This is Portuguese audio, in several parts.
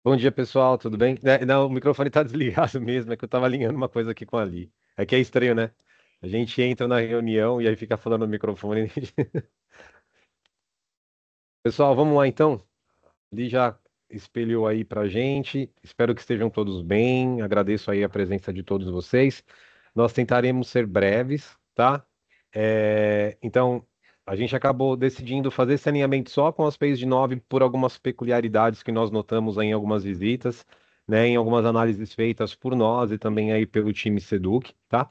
Bom dia, pessoal, tudo bem? Não, o microfone tá desligado mesmo, é que eu tava alinhando uma coisa aqui com a Ali. É que é estranho, né? A gente entra na reunião e aí fica falando no microfone. Pessoal, vamos lá então. Ali já espelhou aí pra gente. Espero que estejam todos bem. Agradeço aí a presença de todos vocês. Nós tentaremos ser breves, tá? Então, a gente acabou decidindo fazer esse alinhamento só com as PEIs de 9 por algumas peculiaridades que nós notamos aí em algumas visitas, né, em algumas análises feitas por nós e também aí pelo time Seduc, tá?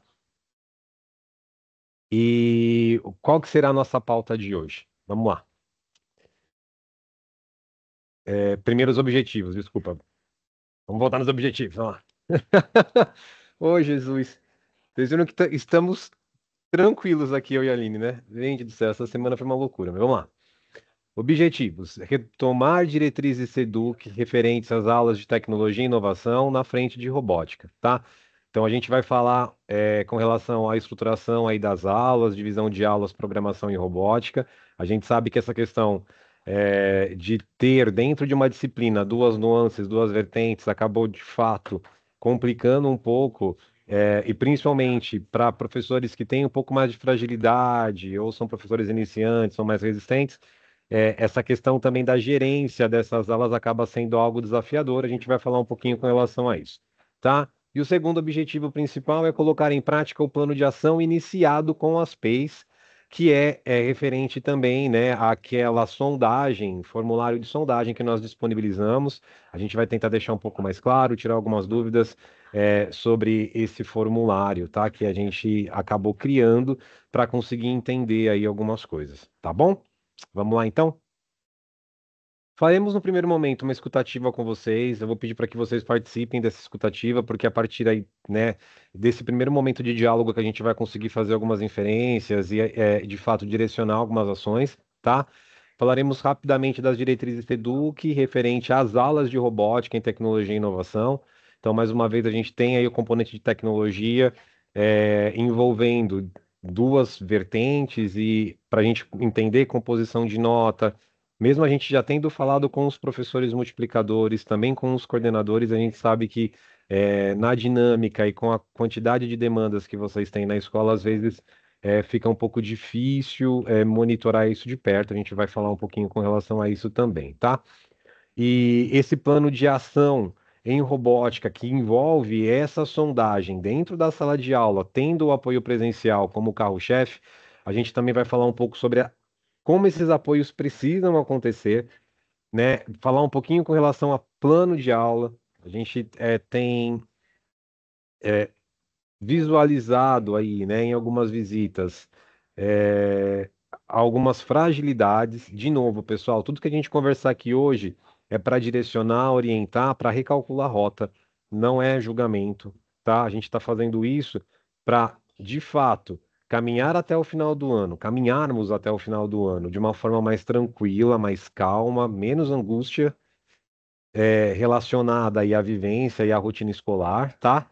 E qual que será a nossa pauta de hoje? Vamos lá. Primeiros objetivos, desculpa. Vamos voltar nos objetivos, vamos lá. Ô, Jesus. Vocês viram que estamos tranquilos aqui, eu e a Aline, né? Gente do céu, essa semana foi uma loucura, mas vamos lá. Objetivos: retomar diretrizes SEDUC referentes às aulas de tecnologia e inovação na frente de robótica, tá? Então a gente vai falar com relação à estruturação aí das aulas, divisão de aulas, programação e robótica. A gente sabe que essa questão de ter dentro de uma disciplina duas nuances, duas vertentes, acabou de fato complicando um pouco, e principalmente para professores que têm um pouco mais de fragilidade ou são professores iniciantes, são mais resistentes, essa questão também da gerência dessas aulas acaba sendo algo desafiador. A gente vai falar um pouquinho com relação a isso, tá? E o segundo objetivo principal é colocar em prática o plano de ação iniciado com as PEIs, que é referente também, né, àquela sondagem, formulário de sondagem que nós disponibilizamos. A gente vai tentar deixar um pouco mais claro, tirar algumas dúvidas sobre esse formulário, tá? Que a gente acabou criando para conseguir entender aí algumas coisas, tá bom? Vamos lá, então? Faremos no primeiro momento uma escutativa com vocês. Eu vou pedir para que vocês participem dessa escutativa, porque a partir aí, né, desse primeiro momento de diálogo que a gente vai conseguir fazer algumas inferências e, de fato, direcionar algumas ações, tá? Falaremos rapidamente das diretrizes TEDUC referente às aulas de robótica em tecnologia e inovação. Então, mais uma vez, a gente tem aí o componente de tecnologia envolvendo duas vertentes e para a gente entender composição de nota. Mesmo a gente já tendo falado com os professores multiplicadores, também com os coordenadores, a gente sabe que na dinâmica e com a quantidade de demandas que vocês têm na escola, às vezes fica um pouco difícil monitorar isso de perto. A gente vai falar um pouquinho com relação a isso também, tá? E esse plano de ação em robótica que envolve essa sondagem dentro da sala de aula, tendo o apoio presencial como carro-chefe, a gente também vai falar um pouco sobre como esses apoios precisam acontecer, né? Falar um pouquinho com relação a plano de aula. A gente tem visualizado aí, né, em algumas visitas, é, algumas fragilidades. De novo, pessoal, tudo que a gente conversar aqui hoje é para direcionar, orientar, para recalcular a rota, não é julgamento, tá? A gente está fazendo isso para, de fato, caminhar até o final do ano, caminharmos até o final do ano de uma forma mais tranquila, mais calma, menos angústia, relacionada aí à vivência e à rotina escolar, tá?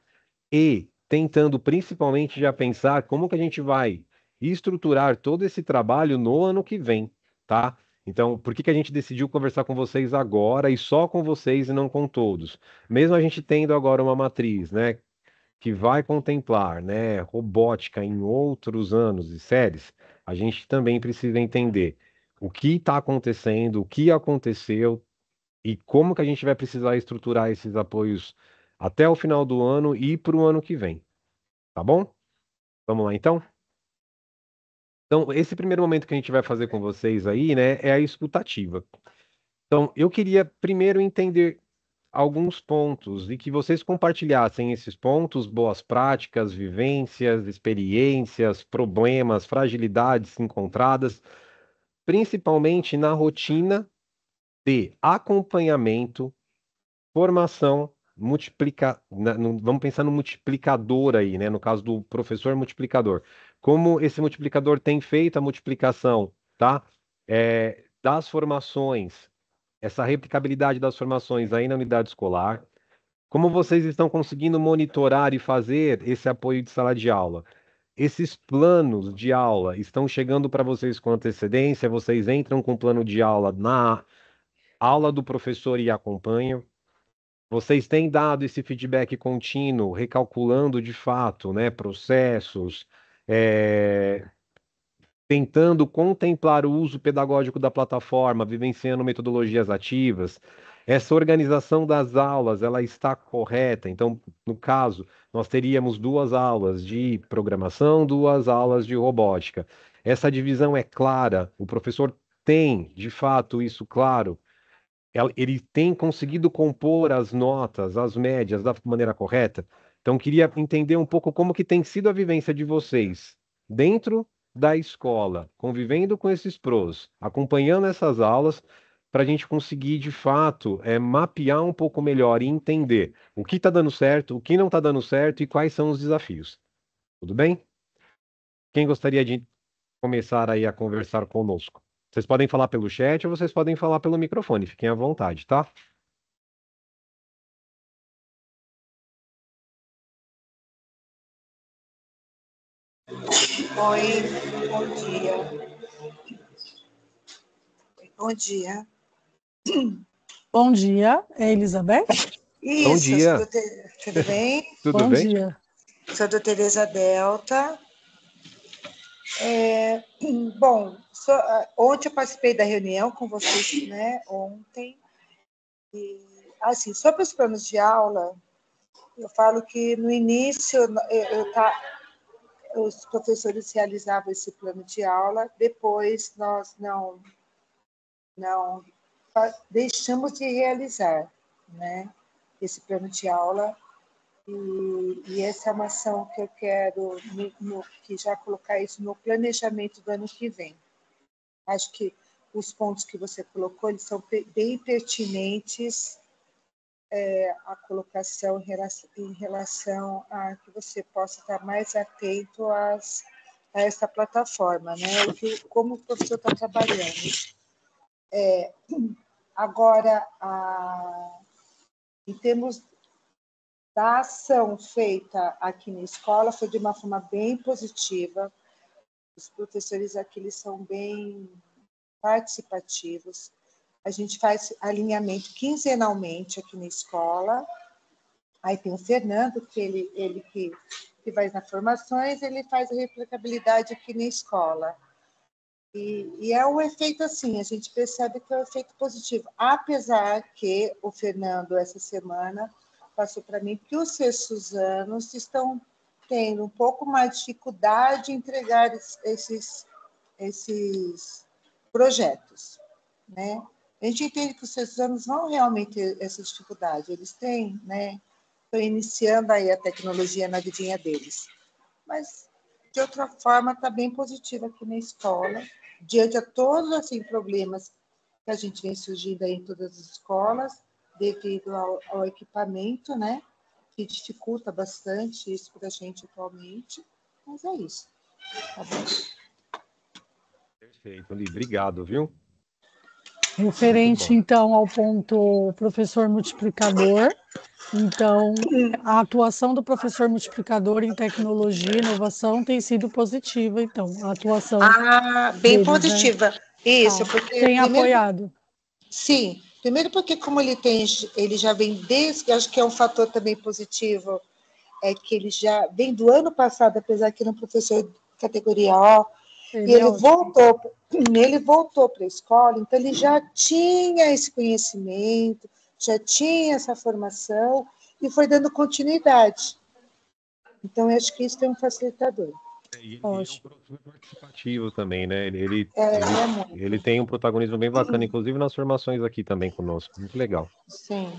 E tentando principalmente já pensar como que a gente vai estruturar todo esse trabalho no ano que vem, tá? Então, por que que a gente decidiu conversar com vocês agora e só com vocês e não com todos? Mesmo a gente tendo agora uma matriz, né, que vai contemplar, né, robótica em outros anos e séries, a gente também precisa entender o que está acontecendo, o que aconteceu e como que a gente vai precisar estruturar esses apoios até o final do ano e para o ano que vem. Tá bom? Vamos lá, então? Então, esse primeiro momento que a gente vai fazer com vocês aí, né, é a escutativa. Então, eu queria primeiro entender alguns pontos e que vocês compartilhassem esses pontos, boas práticas, vivências, experiências, problemas, fragilidades encontradas, principalmente na rotina de acompanhamento, formação, vamos pensar no multiplicador aí, né? No caso do professor multiplicador. Como esse multiplicador tem feito a multiplicação, tá? Das formações, essa replicabilidade das formações aí na unidade escolar. Como vocês estão conseguindo monitorar e fazer esse apoio de sala de aula? Esses planos de aula estão chegando para vocês com antecedência? Vocês entram com o plano de aula na aula do professor e acompanham? Vocês têm dado esse feedback contínuo, recalculando de fato, né, processos, é, tentando contemplar o uso pedagógico da plataforma, vivenciando metodologias ativas. Essa organização das aulas, ela está correta? Então, no caso, nós teríamos duas aulas de programação, duas aulas de robótica. Essa divisão é clara? O professor tem, de fato, isso claro? Ele tem conseguido compor as notas, as médias da maneira correta? Então, queria entender um pouco como que tem sido a vivência de vocês dentro da escola, convivendo com esses pros, acompanhando essas aulas, para a gente conseguir, de fato, mapear um pouco melhor e entender o que está dando certo, o que não está dando certo e quais são os desafios. Tudo bem? Quem gostaria de começar aí a conversar conosco? Vocês podem falar pelo chat ou vocês podem falar pelo microfone, fiquem à vontade, tá? Oi, bom dia. Bom dia. Bom dia, é Elizabeth? Bom Isso, dia. tudo bem? Tudo Bom bem? dia. Sou do Teresa Delta. Bom, ontem eu participei da reunião com vocês, né? Ontem. E, assim, sobre os planos de aula, eu falo que no início os professores realizavam esse plano de aula, depois nós não deixamos de realizar, né? Esse plano de aula. E essa é uma ação que eu quero que já colocar isso no planejamento do ano que vem. Acho que os pontos que você colocou, eles são bem pertinentes à colocação em relação a que você possa estar mais atento a essa plataforma, né? Como o professor está trabalhando. Agora, em termos da ação feita aqui na escola, foi de uma forma bem positiva. Os professores aqui eles são bem participativos. A gente faz alinhamento quinzenalmente aqui na escola. Aí tem o Fernando, que ele que vai nas formações, ele faz a replicabilidade aqui na escola. E é um efeito assim, a gente percebe que é um efeito positivo, apesar que o Fernando, essa semana, passou para mim que os sextos anos estão tendo um pouco mais de dificuldade em entregar esses projetos, né? A gente entende que os sextos anos vão realmente ter essa dificuldade, eles têm, né? Estão iniciando aí a tecnologia na vidinha deles. Mas, de outra forma, está bem positiva aqui na escola, diante a todos assim, problemas que a gente vem surgindo aí em todas as escolas, devido ao equipamento, né? Que dificulta bastante isso para a gente atualmente. Mas é isso. Tá bom? Perfeito, Li. Obrigado, viu? Referente, então, ao ponto professor multiplicador, então, a atuação do professor multiplicador em tecnologia e inovação tem sido positiva, então, a atuação Bem deles, né? positiva. Isso, Tá. porque Tem primeiro, apoiado. sim, primeiro porque como ele já vem desde, acho que é um fator também positivo, é que ele já vem do ano passado, apesar que ele é um professor de categoria O, e Ele é ótimo. ele voltou para a escola, então ele já tinha esse conhecimento, já tinha essa formação e foi dando continuidade. Então, eu acho que isso é um facilitador. E ele é um Ótimo. professor participativo também, né? É Ele muito. tem um protagonismo bem bacana, inclusive nas formações aqui também conosco. Muito legal. Sim.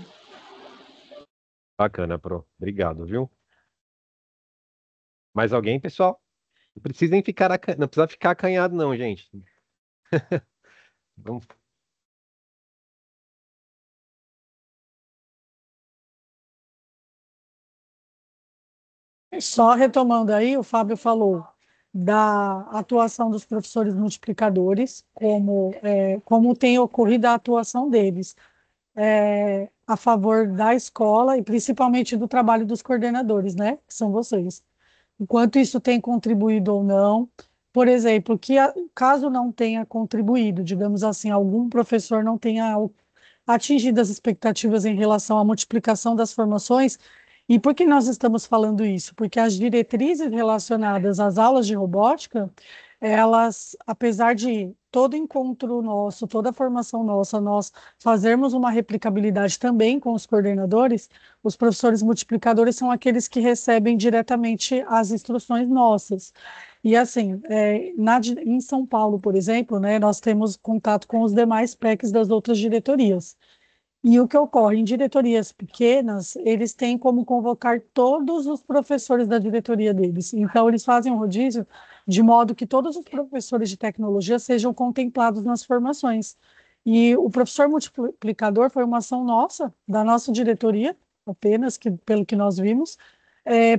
Bacana, Pro. Obrigado, viu? Mais alguém, pessoal? Não precisem ficar, não precisa ficar acanhado, não, gente. Vamos... Só retomando aí, o Fábio falou da atuação dos professores multiplicadores, como tem ocorrido a atuação deles a favor da escola e principalmente do trabalho dos coordenadores, né? Que são vocês. Enquanto isso tem contribuído ou não, por exemplo, caso não tenha contribuído, digamos assim, algum professor não tenha atingido as expectativas em relação à multiplicação das formações. E por que nós estamos falando isso? Porque as diretrizes relacionadas às aulas de robótica, elas, apesar de todo encontro nosso, toda formação nossa, nós fazermos uma replicabilidade também com os coordenadores, os professores multiplicadores são aqueles que recebem diretamente as instruções nossas. E assim, em São Paulo, por exemplo, né, nós temos contato com os demais PECs das outras diretorias. E o que ocorre em diretorias pequenas, eles têm como convocar todos os professores da diretoria deles. Então, eles fazem um rodízio de modo que todos os professores de tecnologia sejam contemplados nas formações. E o professor multiplicador foi uma ação nossa, da nossa diretoria, apenas, pelo que nós vimos,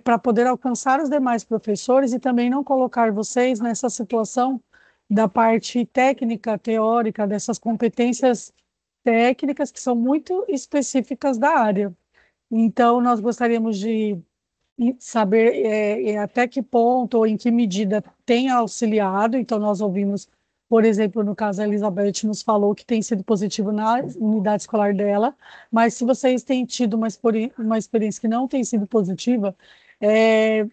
para poder alcançar os demais professores e também não colocar vocês nessa situação da parte técnica, teórica, dessas competências técnicas que são muito específicas da área. Então, nós gostaríamos de saber até que ponto ou em que medida tem auxiliado. Então, nós ouvimos, por exemplo, no caso, a Elizabeth nos falou que tem sido positivo na unidade escolar dela, mas se vocês têm tido uma experiência que não tem sido positiva,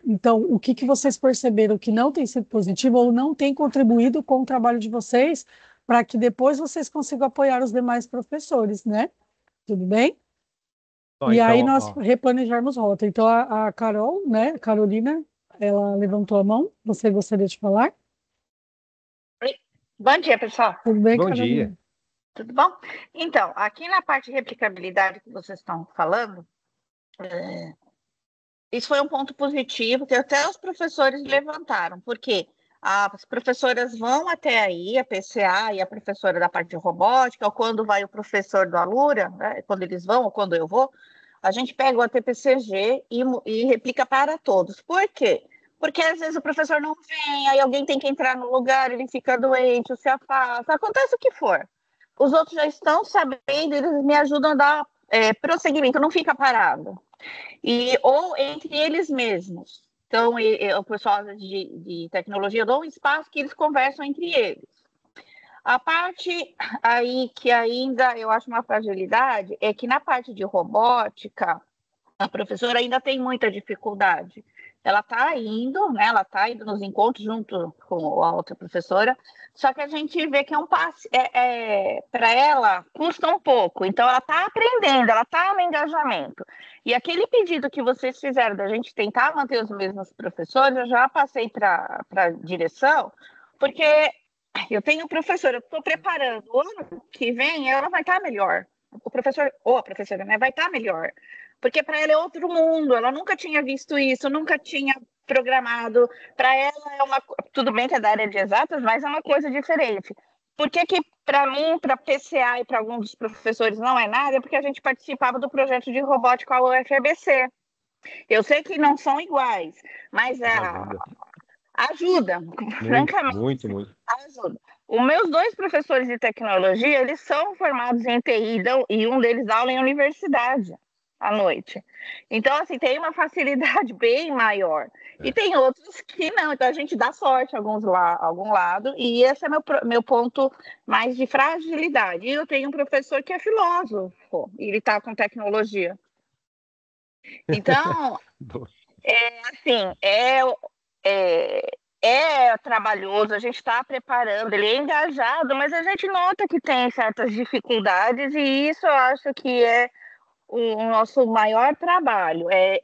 então, o que vocês perceberam que não tem sido positivo ou não tem contribuído com o trabalho de vocês para que depois vocês consigam apoiar os demais professores, né? Tudo bem? Ó, E aí então, nós ó, replanejarmos rota. Então, a Carol, né, Carolina, ela levantou a mão. Você gostaria de falar? Oi. Bom dia, pessoal. Tudo bem, bom dia. Carolina? Tudo bom? Então, aqui na parte de replicabilidade que vocês estão falando, isso foi um ponto positivo que até os professores levantaram, porque as professoras vão até aí, a PCA e a professora da parte de robótica, ou quando vai o professor do Alura, né, quando eles vão, ou quando eu vou, a gente pega o ATPCG e replica para todos. Por quê? Porque às vezes o professor não vem, aí alguém tem que entrar no lugar, ele fica doente, ou se afasta, acontece o que for. Os outros já estão sabendo, eles me ajudam a dar prosseguimento, não fica parado. Ou entre eles mesmos. Então, o pessoal de tecnologia dá um espaço que eles conversam entre eles. A parte aí que ainda eu acho uma fragilidade é que na parte de robótica, a professora ainda tem muita dificuldade. Ela está indo, né? Ela está indo nos encontros junto com a outra professora, só que a gente vê que é um passe, para ela custa um pouco. Então ela está aprendendo, ela está no engajamento. E aquele pedido que vocês fizeram da gente tentar manter os mesmos professores, eu já passei para a direção, porque eu tenho professora, eu estou preparando. O ano que vem ela vai estar melhor. O professor ou a professora, né, vai estar melhor. Porque para ela é outro mundo, ela nunca tinha visto isso, nunca tinha programado. Para ela é uma. Tudo bem que é da área de exatas, mas é uma coisa diferente. Por que para mim, para PCA e para alguns dos professores não é nada? Porque a gente participava do projeto de robótica ao UFABC. Eu sei que não são iguais, mas ajuda, francamente. Muito. Ajuda. Os meus dois professores de tecnologia, eles são formados em TI e um deles aula em universidade à noite. Então, assim, tem uma facilidade bem maior. E tem outros que não. Então, a gente dá sorte algum lado. E esse é meu ponto mais de fragilidade. E eu tenho um professor que é filósofo. E ele está com tecnologia. Então, assim, é trabalhoso, a gente está preparando, ele é engajado, mas a gente nota que tem certas dificuldades e isso eu acho que é o nosso maior trabalho. É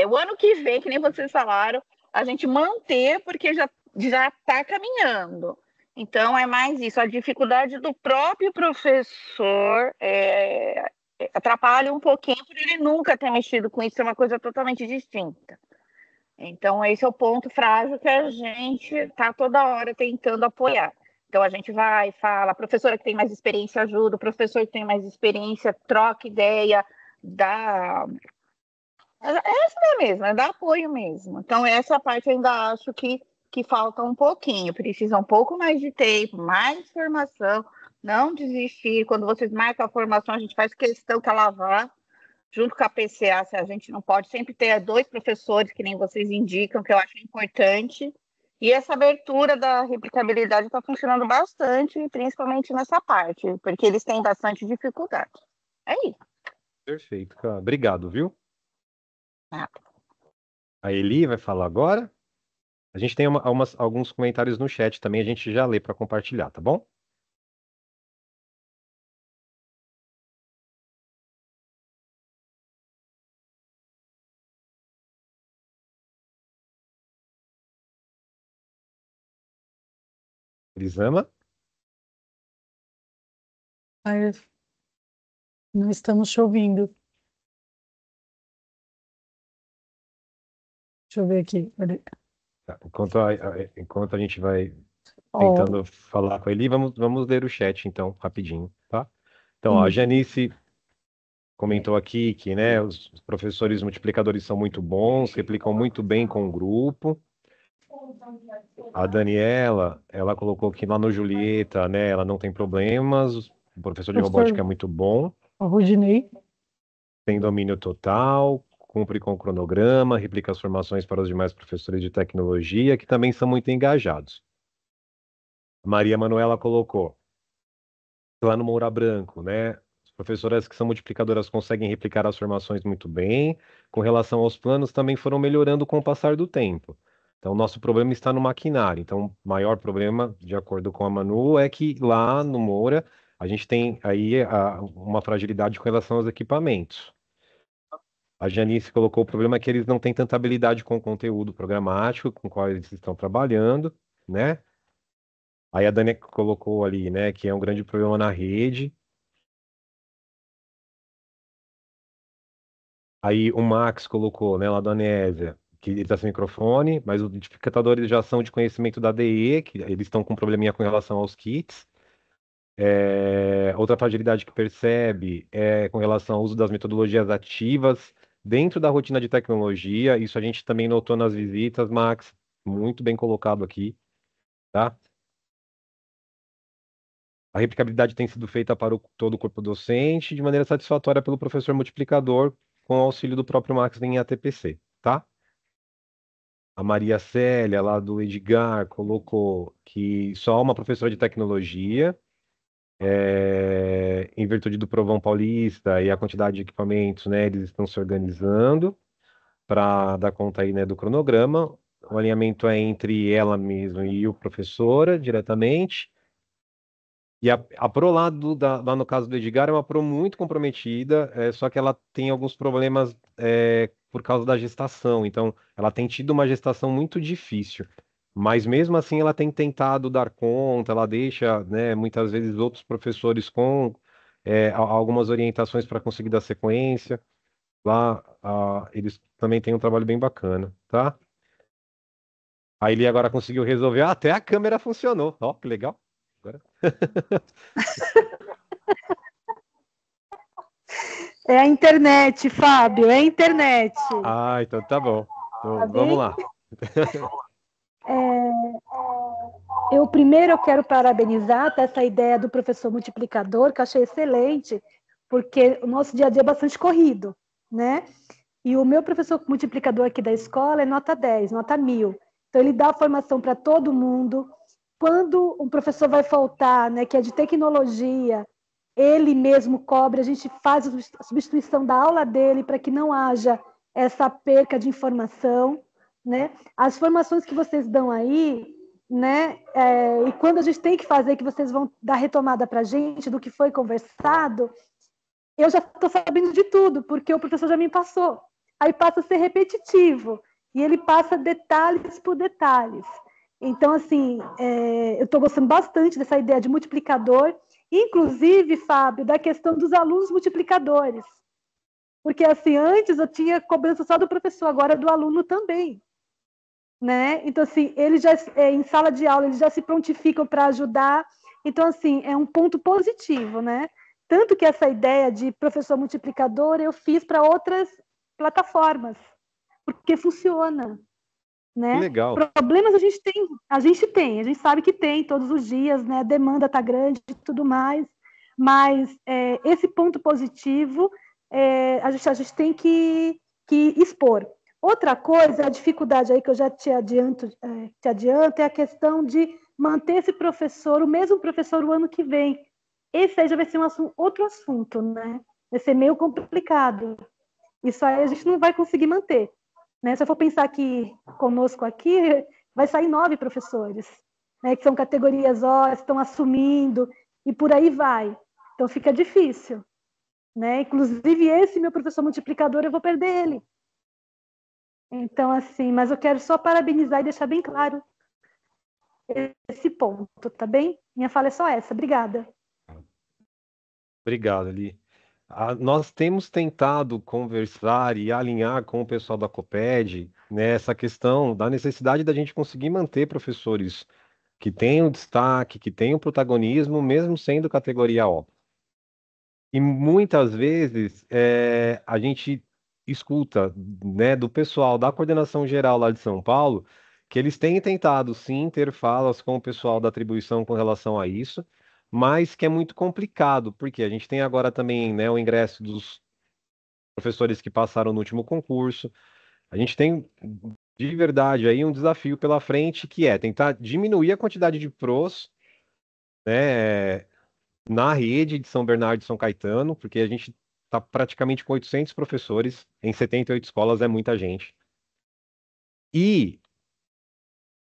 o ano que vem, que nem vocês falaram, a gente manter, porque já está caminhando. Então, é mais isso, a dificuldade do próprio professor atrapalha um pouquinho, por ele nunca ter mexido com isso, é uma coisa totalmente distinta. Então, esse é o ponto frágil que a gente está toda hora tentando apoiar. Então, a gente vai, fala, a professora que tem mais experiência ajuda, o professor que tem mais experiência troca ideia, dá... Essa é mesmo, dá apoio mesmo. Então, essa parte eu ainda acho que falta um pouquinho, precisa um pouco mais de tempo, mais formação, não desistir. Quando vocês marcam a formação, a gente faz questão que ela vá, junto com a PCA, se a gente não pode sempre ter 2 professores, que nem vocês indicam, que eu acho importante. E essa abertura da replicabilidade está funcionando bastante, principalmente nessa parte, porque eles têm bastante dificuldade. É isso. Perfeito, cara. Obrigado, viu? Ah, A Eli vai falar agora. A gente tem alguns comentários no chat também, a gente já lê para compartilhar, tá bom? Elisama? Aí, não estamos te ouvindo. Deixa eu ver aqui. Cadê? Tá, enquanto a gente vai Ó, tentando falar com ele, vamos ler o chat, então, rapidinho, tá? Então, ó, a isso. Janice comentou aqui que, né, os professores multiplicadores são muito bons, replicam muito bem com o grupo. A Daniela, ela colocou que lá no Julieta, né, ela não tem problemas, o professor de robótica é Professor muito bom, Rudinei. tem domínio total, cumpre com o cronograma, replica as formações para os demais professores de tecnologia, que também são muito engajados. Maria Manuela colocou, lá no Moura Branco, né? As professoras que são multiplicadoras conseguem replicar as formações muito bem. Com relação aos planos, também foram melhorando com o passar do tempo. Então, nosso problema está no maquinário. Então, o maior problema, de acordo com a Manu, é que lá no Moura, a gente tem aí uma fragilidade com relação aos equipamentos. A Janice colocou o problema é que eles não têm tanta habilidade com o conteúdo programático com o qual eles estão trabalhando, né? Aí a Dani colocou ali, né, que é um grande problema na rede. Aí o Max colocou, né, lá do Anésia, que ele está sem microfone, mas os identificadores já são de conhecimento da DE, que eles estão com probleminha com relação aos kits. Outra fragilidade que percebe é com relação ao uso das metodologias ativas dentro da rotina de tecnologia. Isso a gente também notou nas visitas, Max, muito bem colocado aqui, tá? A replicabilidade tem sido feita para todo o corpo docente de maneira satisfatória pelo professor multiplicador, com o auxílio do próprio Max em ATPC, tá? A Maria Célia, lá do Edgar, colocou que só uma professora de tecnologia, em virtude do Provão Paulista e a quantidade de equipamentos, né, eles estão se organizando para dar conta aí, né, do cronograma. O alinhamento é entre ela mesma e o professora, diretamente. E a Pro lá no caso do Edgar é uma Pro muito comprometida, só que ela tem alguns problemas por causa da gestação. Então, ela tem tido uma gestação muito difícil. Mas mesmo assim, ela tem tentado dar conta, ela deixa, né, muitas vezes outros professores com algumas orientações para conseguir dar sequência. Lá, eles também têm um trabalho bem bacana, tá? Aí ele agora conseguiu resolver. Ah, até a câmera funcionou. Ó, que legal. Agora. É a internet, Fábio, é a internet. Ah, então tá bom. Tá Então, vamos bem? lá. Eu primeiro eu quero parabenizar essa ideia do professor multiplicador, que eu achei excelente, porque o nosso dia a dia é bastante corrido, né? E o meu professor multiplicador aqui da escola é nota 10, nota 1000. Então, ele dá formação para todo mundo. Quando um professor vai faltar, né, que é de tecnologia, ele mesmo cobre, a gente faz a substituição da aula dele para que não haja essa perca de informação, né? As formações que vocês dão aí, né? E quando a gente tem que fazer, que vocês vão dar retomada para a gente do que foi conversado, eu já estou sabendo de tudo, porque o professor já me passou. Aí passa a ser repetitivo, e ele passa detalhes por detalhes. Então, assim, eu estou gostando bastante dessa ideia de multiplicador, inclusive, Fábio, da questão dos alunos multiplicadores. Porque, assim, antes eu tinha cobrança só do professor, agora do aluno também. Né? Então, assim, eles já, em sala de aula, eles já se prontificam para ajudar. Então, assim, é um ponto positivo, né? Tanto que essa ideia de professor multiplicador eu fiz para outras plataformas, porque funciona, Que né? legal. Problemas a gente sabe que tem todos os dias, né? A demanda está grande e tudo mais, mas esse ponto positivo a gente tem que expor. Outra coisa, a dificuldade aí que eu já te adianto, é a questão de manter esse professor, o mesmo professor, o ano que vem. Esse aí já vai ser outro assunto, né? vai ser meio complicado. Isso aí a gente não vai conseguir manter, né? Se eu for pensar que conosco aqui, vai sair 9 professores, né? Que são categorias O, estão assumindo, e por aí vai. Então fica difícil, né? Inclusive esse meu professor multiplicador, eu vou perder ele. Então, assim, mas eu quero só parabenizar e deixar bem claro esse ponto, tá bem? Minha fala é só essa. Obrigada. Obrigado, Ali. Nós temos tentado conversar e alinhar com o pessoal da Coped, né, essa questão da necessidade da gente conseguir manter professores que tenham destaque, que tenham protagonismo, mesmo sendo categoria O. E muitas vezes a gente escuta, né, do pessoal da coordenação geral lá de São Paulo que eles têm tentado sim ter falas com o pessoal da atribuição com relação a isso, mas que é muito complicado, porque a gente tem agora também, né, o ingresso dos professores que passaram no último concurso. A gente tem de verdade aí um desafio pela frente que é tentar diminuir a quantidade de pros, né, na rede de São Bernardo e São Caetano, porque a gente está praticamente com 800 professores em 78 escolas, é muita gente. E,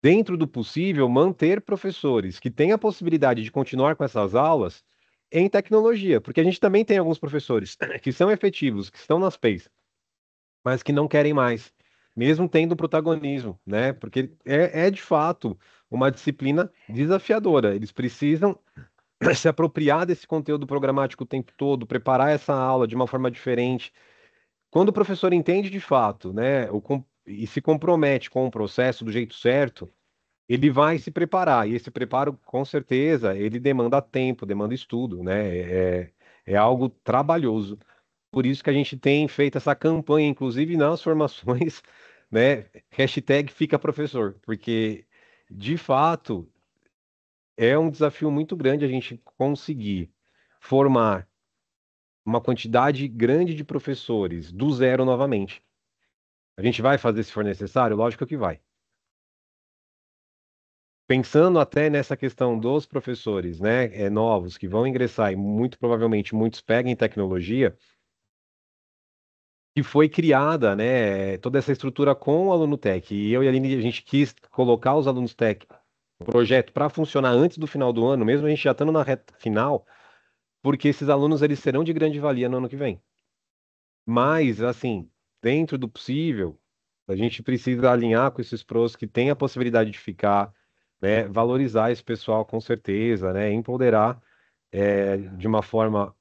dentro do possível, manter professores que têm a possibilidade de continuar com essas aulas em tecnologia, porque a gente também tem alguns professores que são efetivos, que estão nas PEIs, mas que não querem mais, mesmo tendo protagonismo, né? Porque é de fato uma disciplina desafiadora. Eles precisam se apropriar desse conteúdo programático o tempo todo, preparar essa aula de uma forma diferente. Quando o professor entende de fato, né, e se compromete com o processo do jeito certo, ele vai se preparar. E esse preparo, com certeza, ele demanda tempo, demanda estudo, né? É algo trabalhoso. Por isso que a gente tem feito essa campanha, inclusive nas formações, né? Hashtag Fica Professor, porque de fato é um desafio muito grande a gente conseguir formar uma quantidade grande de professores do zero novamente. A gente vai fazer se for necessário? Lógico que vai. Pensando até nessa questão dos professores, né, novos que vão ingressar e muito provavelmente muitos peguem tecnologia, que foi criada, né, toda essa estrutura com o aluno tech. E eu e a Aline, a gente quis colocar os alunos tech, o projeto, para funcionar antes do final do ano, mesmo a gente já estando na reta final, porque esses alunos eles serão de grande valia no ano que vem. Mas, assim, dentro do possível, a gente precisa alinhar com esses pros que têm a possibilidade de ficar, né, valorizar esse pessoal com certeza, né, empoderar de uma forma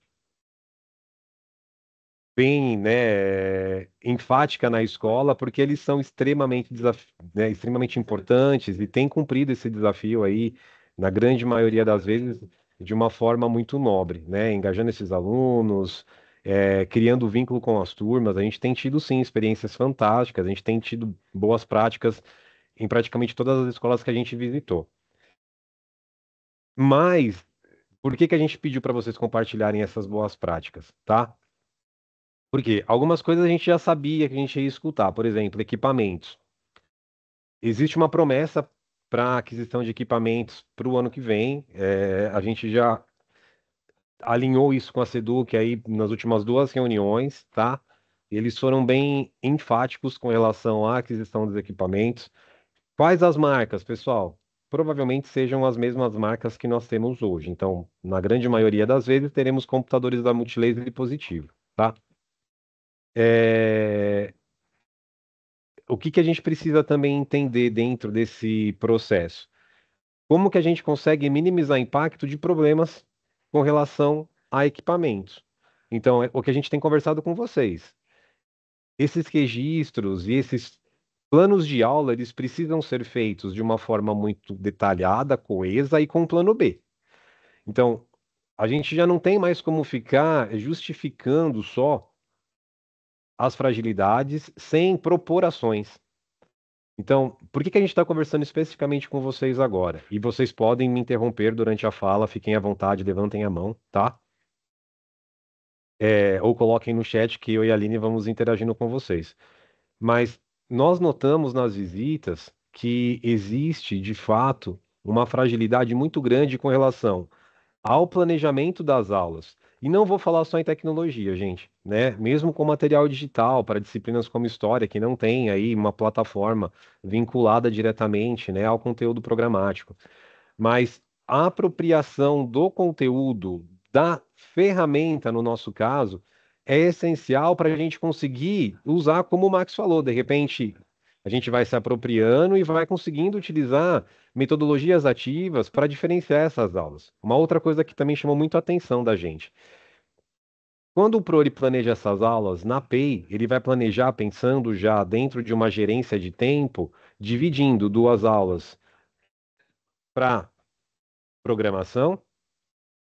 bem, né, enfática na escola, porque eles são extremamente, né, extremamente importantes e têm cumprido esse desafio aí, na grande maioria das vezes, de uma forma muito nobre, né, engajando esses alunos, criando vínculo com as turmas. A gente tem tido, sim, experiências fantásticas, a gente tem tido boas práticas em praticamente todas as escolas que a gente visitou. Mas, por que que a gente pediu para vocês compartilharem essas boas práticas, tá? Porque algumas coisas a gente já sabia que a gente ia escutar, por exemplo, equipamentos. Existe uma promessa para aquisição de equipamentos para o ano que vem. A gente já alinhou isso com a Seduc aí nas últimas 2 reuniões, tá? E eles foram bem enfáticos com relação à aquisição dos equipamentos. Quais as marcas, pessoal? Provavelmente sejam as mesmas marcas que nós temos hoje. Então, na grande maioria das vezes, teremos computadores da Multilaser e Positivo, tá? É, O que que a gente precisa também entender dentro desse processo? Como que a gente consegue minimizar impacto de problemas com relação a equipamentos? Então, é o que a gente tem conversado com vocês. Esses registros e esses planos de aula, eles precisam ser feitos de uma forma muito detalhada, coesa e com um plano B. Então, a gente já não tem mais como ficar justificando só as fragilidades sem propor ações. Então, por que que a gente está conversando especificamente com vocês agora? E vocês podem me interromper durante a fala, fiquem à vontade, levantem a mão, tá? Ou coloquem no chat que eu e a Aline vamos interagindo com vocês. Mas nós notamos nas visitas que existe, de fato, uma fragilidade muito grande com relação ao planejamento das aulas E não vou falar só em tecnologia, gente, né? Mesmo com material digital para disciplinas como história, que não tem aí uma plataforma vinculada diretamente, né, ao conteúdo programático. Mas a apropriação do conteúdo, da ferramenta, no nosso caso, é essencial para a gente conseguir usar, como o Max falou, de repente a gente vai se apropriando e vai conseguindo utilizar metodologias ativas para diferenciar essas aulas. Uma outra coisa que também chamou muito a atenção da gente. Quando o PRO ele planeja essas aulas na PEI, ele vai planejar pensando já dentro de uma gerência de tempo, dividindo duas aulas para programação,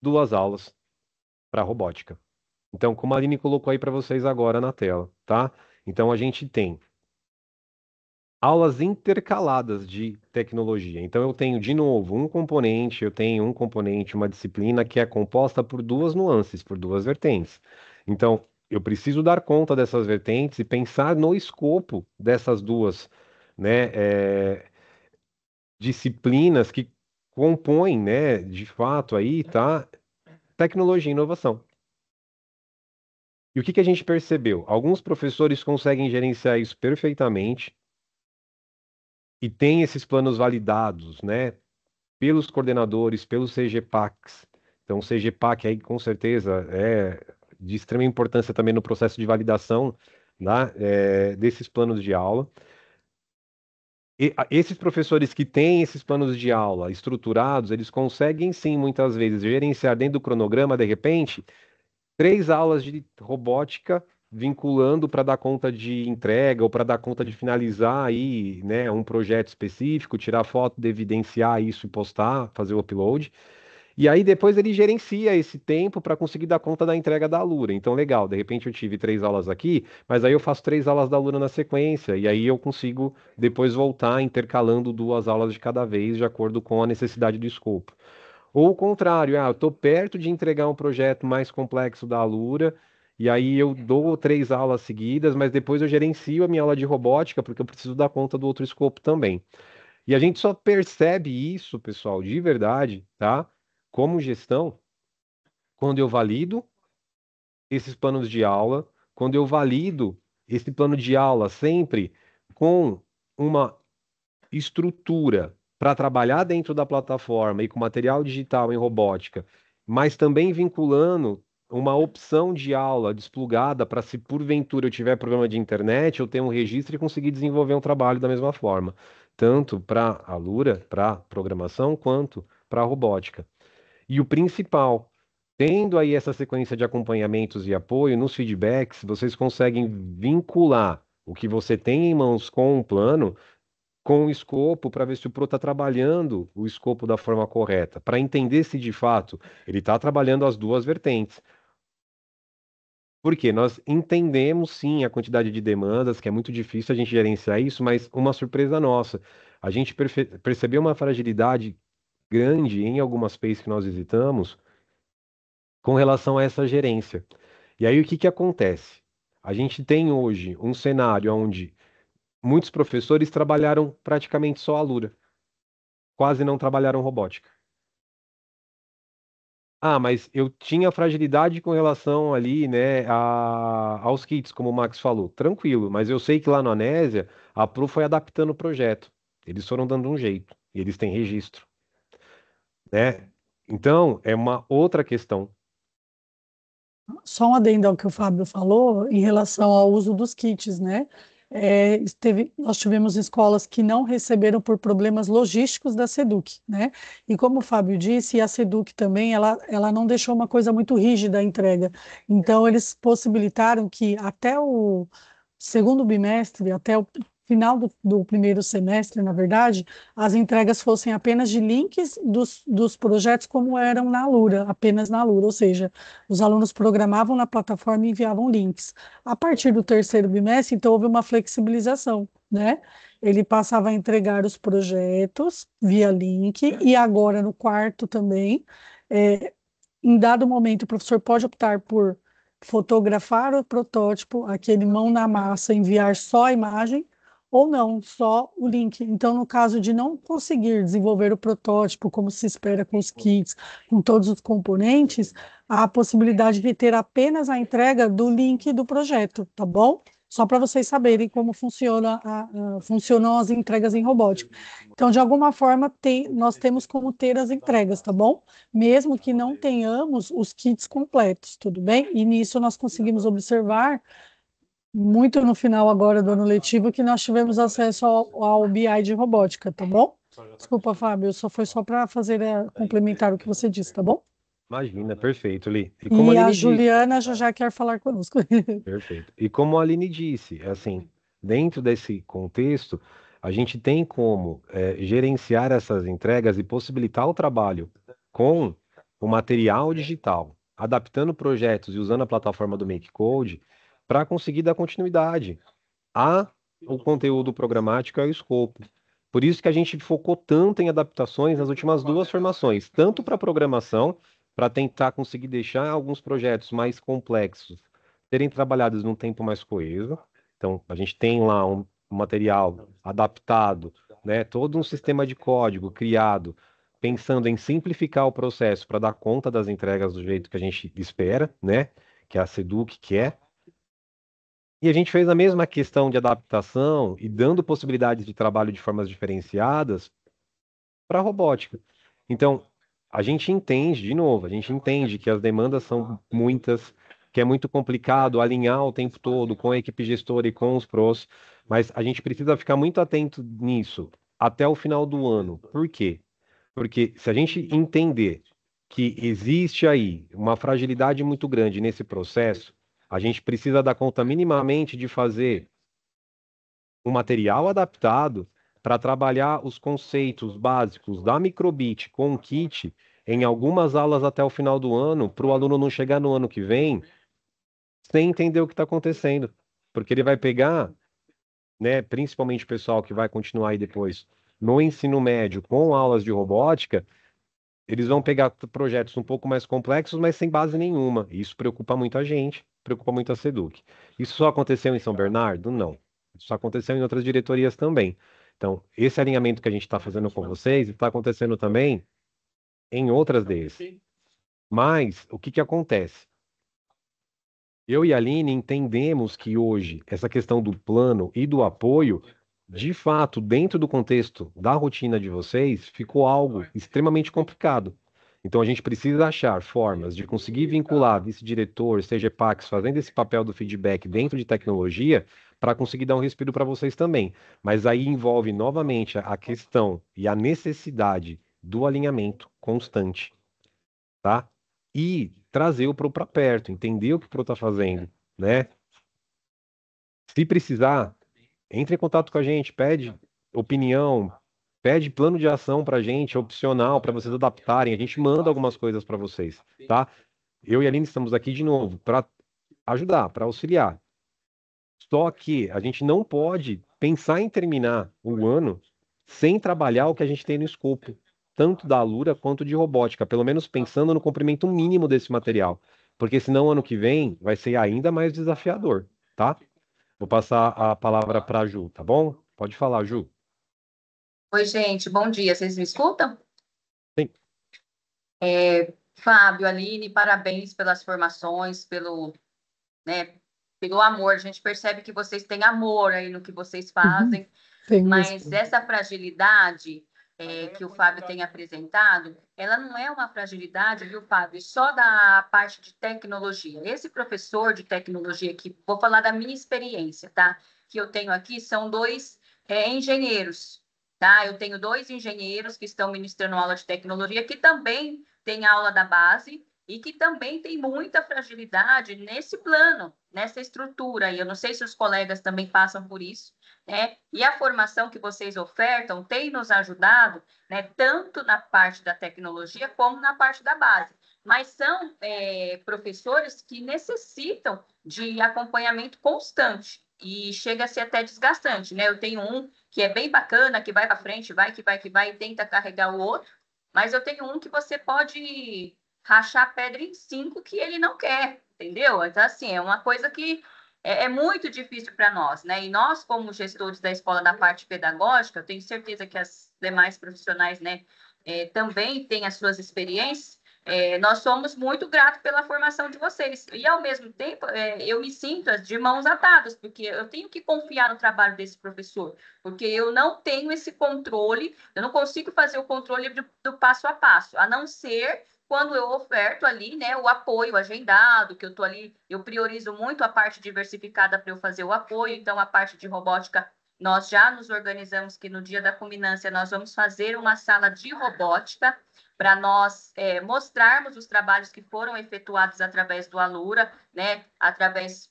duas aulas para robótica. Então, como a Aline colocou aí para vocês agora na tela, tá? Então, a gente tem aulas intercaladas de tecnologia. Então, eu tenho, de novo, uma disciplina que é composta por duas nuances, por duas vertentes. Então, eu preciso dar conta dessas vertentes e pensar no escopo dessas duas, né, disciplinas que compõem, né, de fato aí, tá, tecnologia e inovação. E o que que a gente percebeu? Alguns professores conseguem gerenciar isso perfeitamente e têm esses planos validados, né, pelos coordenadores, pelos CGPACs. Então, o CGPAC aí, com certeza, é de extrema importância também no processo de validação, né, desses planos de aula. E esses professores que têm esses planos de aula estruturados, eles conseguem sim, muitas vezes, gerenciar dentro do cronograma, de repente, 3 aulas de robótica vinculando para dar conta de entrega ou para dar conta de finalizar aí, né, um projeto específico, tirar foto, evidenciar isso e postar, fazer o upload. E aí depois ele gerencia esse tempo para conseguir dar conta da entrega da Alura. Então, legal, de repente eu tive 3 aulas aqui, mas aí eu faço 3 aulas da Alura na sequência, e aí eu consigo depois voltar intercalando 2 aulas de cada vez, de acordo com a necessidade do escopo. Ou o contrário, eu estou perto de entregar um projeto mais complexo da Alura, e aí eu dou 3 aulas seguidas, mas depois eu gerencio a minha aula de robótica, porque eu preciso dar conta do outro escopo também. E a gente só percebe isso, pessoal, de verdade, tá? Como gestão, quando eu valido esses planos de aula, quando eu valido esse plano de aula sempre com uma estrutura para trabalhar dentro da plataforma e com material digital em robótica, mas também vinculando uma opção de aula desplugada para se porventura eu tiver problema de internet, eu ter um registro e conseguir desenvolver um trabalho da mesma forma, tanto para a Lura, para programação, quanto para a robótica. E o principal, tendo aí essa sequência de acompanhamentos e apoio, nos feedbacks, vocês conseguem vincular o que você tem em mãos com um plano com o escopo para ver se o PRO está trabalhando o escopo da forma correta, para entender se de fato ele está trabalhando as duas vertentes. Porque nós entendemos sim a quantidade de demandas, que é muito difícil a gente gerenciar isso, mas uma surpresa nossa. A gente percebeu uma fragilidade grande em algumas PEIs que nós visitamos com relação a essa gerência. E aí o que que acontece? A gente tem hoje um cenário onde muitos professores trabalharam praticamente só a Lura, quase não trabalharam robótica. Ah, mas eu tinha fragilidade com relação ali, né, aos kits, como o Max falou. Tranquilo, mas eu sei que lá no Anésia, a Pro foi adaptando o projeto. Eles foram dando um jeito, e eles têm registro, né? Então, é uma outra questão. Só um adendo ao que o Fábio falou em relação ao uso dos kits, né? Nós tivemos escolas que não receberam por problemas logísticos da SEDUC, né? E como o Fábio disse, a SEDUC também, ela não deixou uma coisa muito rígida a entrega. Então, eles possibilitaram que até o segundo bimestre, até o final do primeiro semestre, na verdade, as entregas fossem apenas de links dos projetos como eram na Alura, apenas na Alura, ou seja, os alunos programavam na plataforma e enviavam links. A partir do terceiro bimestre, então, houve uma flexibilização, né? Ele passava a entregar os projetos via link e agora no quarto também, em dado momento, o professor pode optar por fotografar o protótipo, aquele mão na massa, enviar só a imagem, ou não, só o link. Então, no caso de não conseguir desenvolver o protótipo, como se espera com os kits, com todos os componentes, há a possibilidade de ter apenas a entrega do link do projeto, tá bom? Só para vocês saberem como funcionam as entregas em robótica. Então, de alguma forma, nós temos como ter as entregas, tá bom? Mesmo que não tenhamos os kits completos, tudo bem? E nisso nós conseguimos observar muito no final agora do ano letivo que nós tivemos acesso ao BI de robótica, tá bom? Desculpa, Fábio, foi só para fazer complementar o que você disse, tá bom? Imagina, perfeito, Li. E como a E a Aline disse, Juliana já quer falar conosco. perfeito. E como a Aline disse, assim, dentro desse contexto, a gente tem como gerenciar essas entregas e possibilitar o trabalho com o material digital, adaptando projetos e usando a plataforma do MakeCode para conseguir dar continuidade o conteúdo programático e ao escopo. Por isso que a gente focou tanto em adaptações nas últimas duas formações, tanto para programação, para tentar conseguir deixar alguns projetos mais complexos serem trabalhados num tempo mais coeso. Então, a gente tem lá um material adaptado, né, todo um sistema de código criado, pensando em simplificar o processo para dar conta das entregas do jeito que a gente espera, né, que a Seduc quer. E a gente fez a mesma questão de adaptação e dando possibilidades de trabalho de formas diferenciadas para a robótica. Então, a gente entende, de novo, a gente entende que as demandas são muitas, que é muito complicado alinhar o tempo todo com a equipe gestora e com os pros, mas a gente precisa ficar muito atento nisso até o final do ano. Por quê? Porque se a gente entender que existe aí uma fragilidade muito grande nesse processo, a gente precisa dar conta minimamente de fazer um material adaptado para trabalhar os conceitos básicos da microbit com o kit em algumas aulas até o final do ano, para o aluno não chegar no ano que vem sem entender o que está acontecendo. Porque ele vai pegar, né, principalmente o pessoal que vai continuar aí depois no ensino médio com aulas de robótica, eles vão pegar projetos um pouco mais complexos, mas sem base nenhuma. Isso preocupa muito a gente, preocupa muito a Seduc. Isso só aconteceu em São Bernardo? Não. Isso aconteceu em outras diretorias também. Então, esse alinhamento que a gente está fazendo com vocês está acontecendo também em outras deles. Mas, o que que acontece? Eu e a Aline entendemos que hoje essa questão do plano e do apoio, de fato, dentro do contexto da rotina de vocês, ficou algo extremamente complicado. Então a gente precisa achar formas de conseguir vincular vice-diretor, CGPACs, fazendo esse papel do feedback dentro de tecnologia, para conseguir dar um respiro para vocês também. Mas aí envolve novamente a questão e a necessidade do alinhamento constante, tá? E trazer o Pro para perto, entender o que o Pro está fazendo, né? Se precisar, entre em contato com a gente, pede opinião, pede plano de ação para a gente, opcional, para vocês adaptarem. A gente manda algumas coisas para vocês, tá? Eu e a Aline estamos aqui de novo para ajudar, para auxiliar. Só que a gente não pode pensar em terminar o ano sem trabalhar o que a gente tem no escopo, tanto da Alura quanto de robótica, pelo menos pensando no comprimento mínimo desse material, porque senão ano que vem vai ser ainda mais desafiador, tá? Vou passar a palavra para a Ju, tá bom? Pode falar, Ju. Oi, gente, bom dia. Vocês me escutam? Sim. Fábio, Aline, parabéns pelas formações, né, pelo amor. A gente percebe que vocês têm amor aí no que vocês fazem, mas essa fragilidade que o Fábio tem apresentado, ela não é uma fragilidade, viu, Fábio, só da parte de tecnologia. Esse professor de tecnologia aqui, vou falar da minha experiência, tá? Que eu tenho aqui, são dois engenheiros, tá? Eu tenho dois engenheiros que estão ministrando aula de tecnologia, que também têm aula da base, e que também tem muita fragilidade nesse plano, nessa estrutura. E eu não sei se os colegas também passam por isso, né? E a formação que vocês ofertam tem nos ajudado, né, tanto na parte da tecnologia como na parte da base. Mas são professores que necessitam de acompanhamento constante e chega a ser até desgastante, né? Eu tenho um que é bem bacana, que vai para frente, que vai e tenta carregar o outro, mas eu tenho um que você pode rachar a pedra em 5 que ele não quer, entendeu? Então, assim, é uma coisa que é muito difícil para nós, né? E nós, como gestores da escola da parte pedagógica, eu tenho certeza que as demais profissionais, né, também têm as suas experiências. Nós somos muito gratos pela formação de vocês. E, ao mesmo tempo, eu me sinto de mãos atadas, porque eu tenho que confiar no trabalho desse professor, porque eu não tenho esse controle, eu não consigo fazer o controle do passo a passo, a não ser quando eu oferto ali, né, o apoio agendado, que eu estou ali, eu priorizo muito a parte diversificada para eu fazer o apoio, então a parte de robótica, nós já nos organizamos que no dia da culminância nós vamos fazer uma sala de robótica para nós mostrarmos os trabalhos que foram efetuados através do Alura, né, através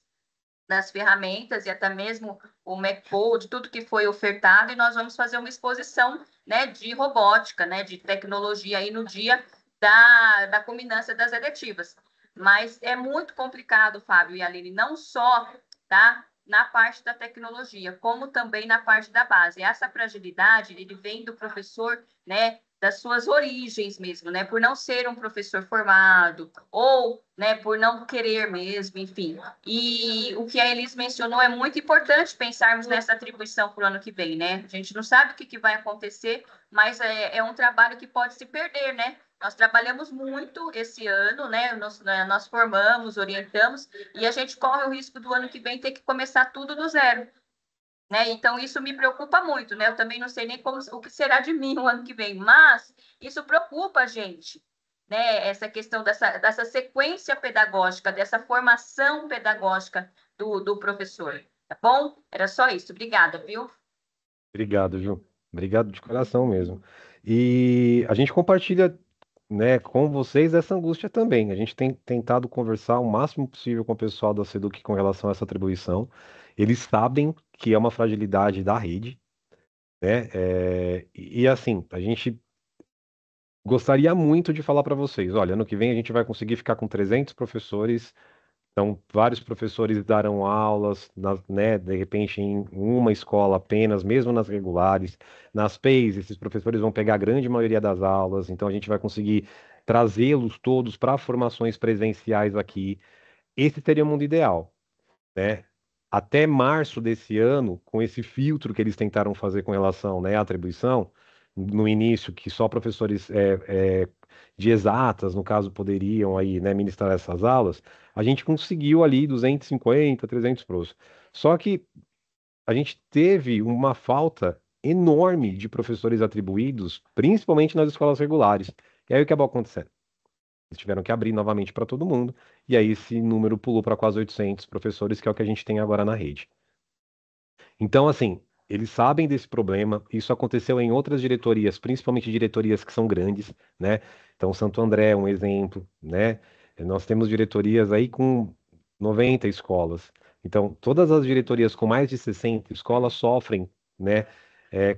das ferramentas e até mesmo o MacCode, tudo que foi ofertado, e nós vamos fazer uma exposição, né, de robótica, né, de tecnologia aí no dia da culminância das eletivas. Mas é muito complicado, Fábio e Aline, não só, tá, na parte da tecnologia, como também na parte da base. Essa fragilidade, ele vem do professor, né, das suas origens mesmo, né, por não ser um professor formado, ou, né, por não querer mesmo, enfim. E o que a Elis mencionou é muito importante pensarmos nessa atribuição para o ano que vem, né? A gente não sabe o que vai acontecer, mas é um trabalho que pode se perder, né? Nós trabalhamos muito esse ano, né? Nós formamos, orientamos, e a gente corre o risco do ano que vem ter que começar tudo do zero, né? Então, isso me preocupa muito, né? Eu também não sei nem o que será de mim o ano que vem, mas isso preocupa a gente, né? Essa questão dessa sequência pedagógica, dessa formação pedagógica do professor, tá bom? Era só isso. Obrigada, viu? Obrigado, Ju. Obrigado de coração mesmo. E a gente compartilha, né, com vocês essa angústia também. A gente tem tentado conversar o máximo possível com o pessoal da SEDUC com relação a essa atribuição. Eles sabem que é uma fragilidade da rede, né? Assim, a gente gostaria muito de falar para vocês, olha, ano que vem a gente vai conseguir ficar com 300 professores. Então, vários professores darão aulas, né, de repente em uma escola apenas, mesmo nas regulares. Nas PEIs, esses professores vão pegar a grande maioria das aulas, então a gente vai conseguir trazê-los todos para formações presenciais aqui. Esse seria o mundo ideal, né? Até março desse ano, com esse filtro que eles tentaram fazer com relação, né, à atribuição, no início, que só professores de exatas, no caso, poderiam aí, né, ministrar essas aulas, a gente conseguiu ali 250, 300 pros. Só que a gente teve uma falta enorme de professores atribuídos, principalmente nas escolas regulares. E aí o que acabou acontecendo? Eles tiveram que abrir novamente para todo mundo, e aí esse número pulou para quase 800 professores, que é o que a gente tem agora na rede. Então, assim, eles sabem desse problema, isso aconteceu em outras diretorias, principalmente diretorias que são grandes, né? Então, Santo André é um exemplo, né? Nós temos diretorias aí com 90 escolas. Então, todas as diretorias com mais de 60 escolas sofrem, né,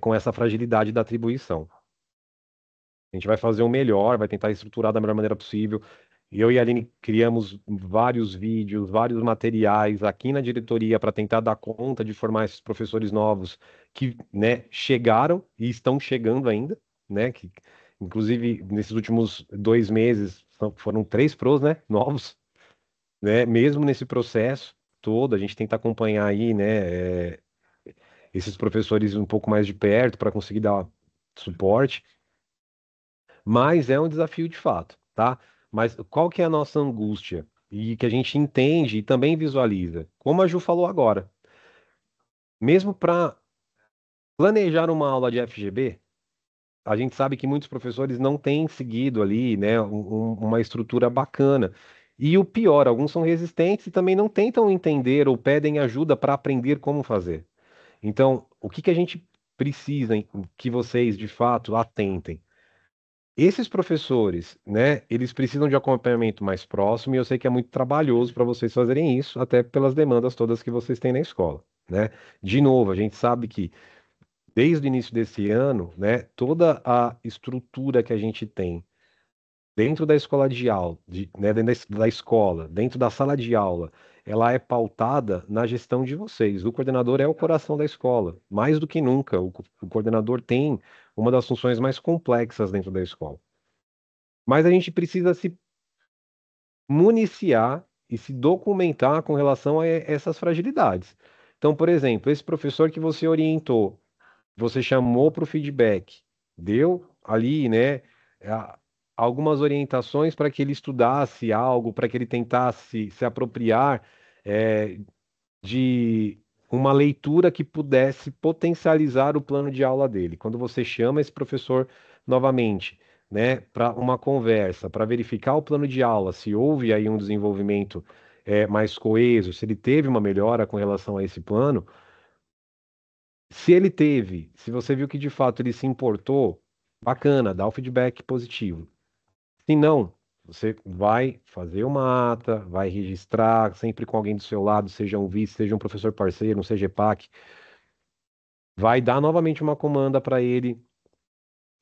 com essa fragilidade da atribuição. A gente vai fazer o melhor, vai tentar estruturar da melhor maneira possível. Eu e a Aline criamos vários vídeos, vários materiais aqui na diretoria para tentar dar conta de formar esses professores novos que, né, chegaram e estão chegando ainda, né? Que, inclusive, nesses últimos 2 meses foram 3 pros, né? Novos, né? Mesmo nesse processo todo, a gente tenta acompanhar aí, né? Esses professores um pouco mais de perto para conseguir dar suporte. Mas é um desafio de fato, tá? Mas qual que é a nossa angústia? E que a gente entende e também visualiza. Como a Ju falou agora, mesmo para planejar uma aula de FGB, a gente sabe que muitos professores não têm seguido ali, né, uma estrutura bacana. E o pior, alguns são resistentes e também não tentam entender ou pedem ajuda para aprender como fazer. Então, o que que a gente precisa que vocês, de fato, atentem? Esses professores, né, eles precisam de acompanhamento mais próximo e eu sei que é muito trabalhoso para vocês fazerem isso, até pelas demandas todas que vocês têm na escola, né? De novo, a gente sabe que desde o início desse ano, né, toda a estrutura que a gente tem dentro da escola de aula, né, dentro da escola, dentro da sala de aula, ela é pautada na gestão de vocês. O coordenador é o coração da escola. Mais do que nunca, o coordenador tem uma das funções mais complexas dentro da escola. Mas a gente precisa se municiar e se documentar com relação a essas fragilidades. Então, por exemplo, esse professor que você orientou, você chamou para o feedback, deu ali, né, a- algumas orientações para que ele estudasse algo, para que ele tentasse se apropriar de uma leitura que pudesse potencializar o plano de aula dele. Quando você chama esse professor novamente, né, para uma conversa, para verificar o plano de aula, se houve aí um desenvolvimento mais coeso, se ele teve uma melhora com relação a esse plano, se ele teve, se você viu que de fato ele se importou, bacana, dá o feedback positivo. Se não, você vai fazer uma ata, vai registrar, sempre com alguém do seu lado, seja um vice, seja um professor parceiro, um CGPAC, vai dar novamente uma comanda para ele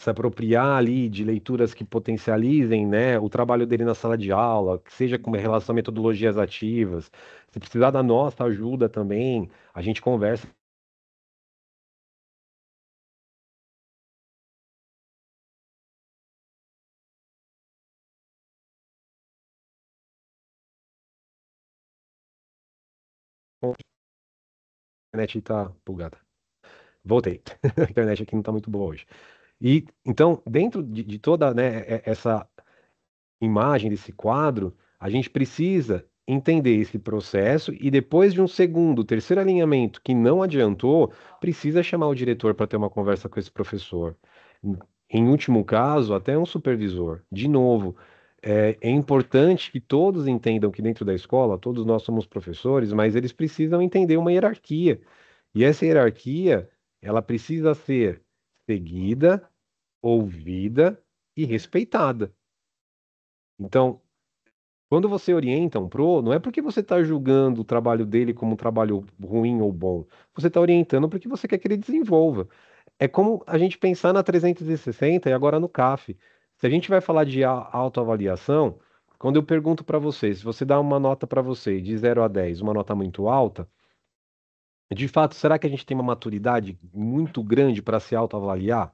se apropriar ali de leituras que potencializem, né, o trabalho dele na sala de aula, que seja com relação a metodologias ativas. Se precisar da nossa ajuda também, a gente conversa. A internet está bugada. Voltei. A internet aqui não está muito boa hoje. E então, dentro de toda, né, essa imagem desse quadro, a gente precisa entender esse processo e depois de um segundo, terceiro alinhamento que não adiantou, precisa chamar o diretor para ter uma conversa com esse professor. Em último caso, até um supervisor. De novo, é importante que todos entendam que dentro da escola, todos nós somos professores, mas eles precisam entender uma hierarquia. E essa hierarquia, ela precisa ser seguida, ouvida e respeitada. Então, quando você orienta um pro, não é porque você está julgando o trabalho dele como um trabalho ruim ou bom. Você está orientando porque você quer que ele desenvolva. É como a gente pensar na 360 e agora no CAF. Se a gente vai falar de autoavaliação, quando eu pergunto para você, se você dá uma nota para você de 0 a 10, uma nota muito alta, de fato, será que a gente tem uma maturidade muito grande para se autoavaliar?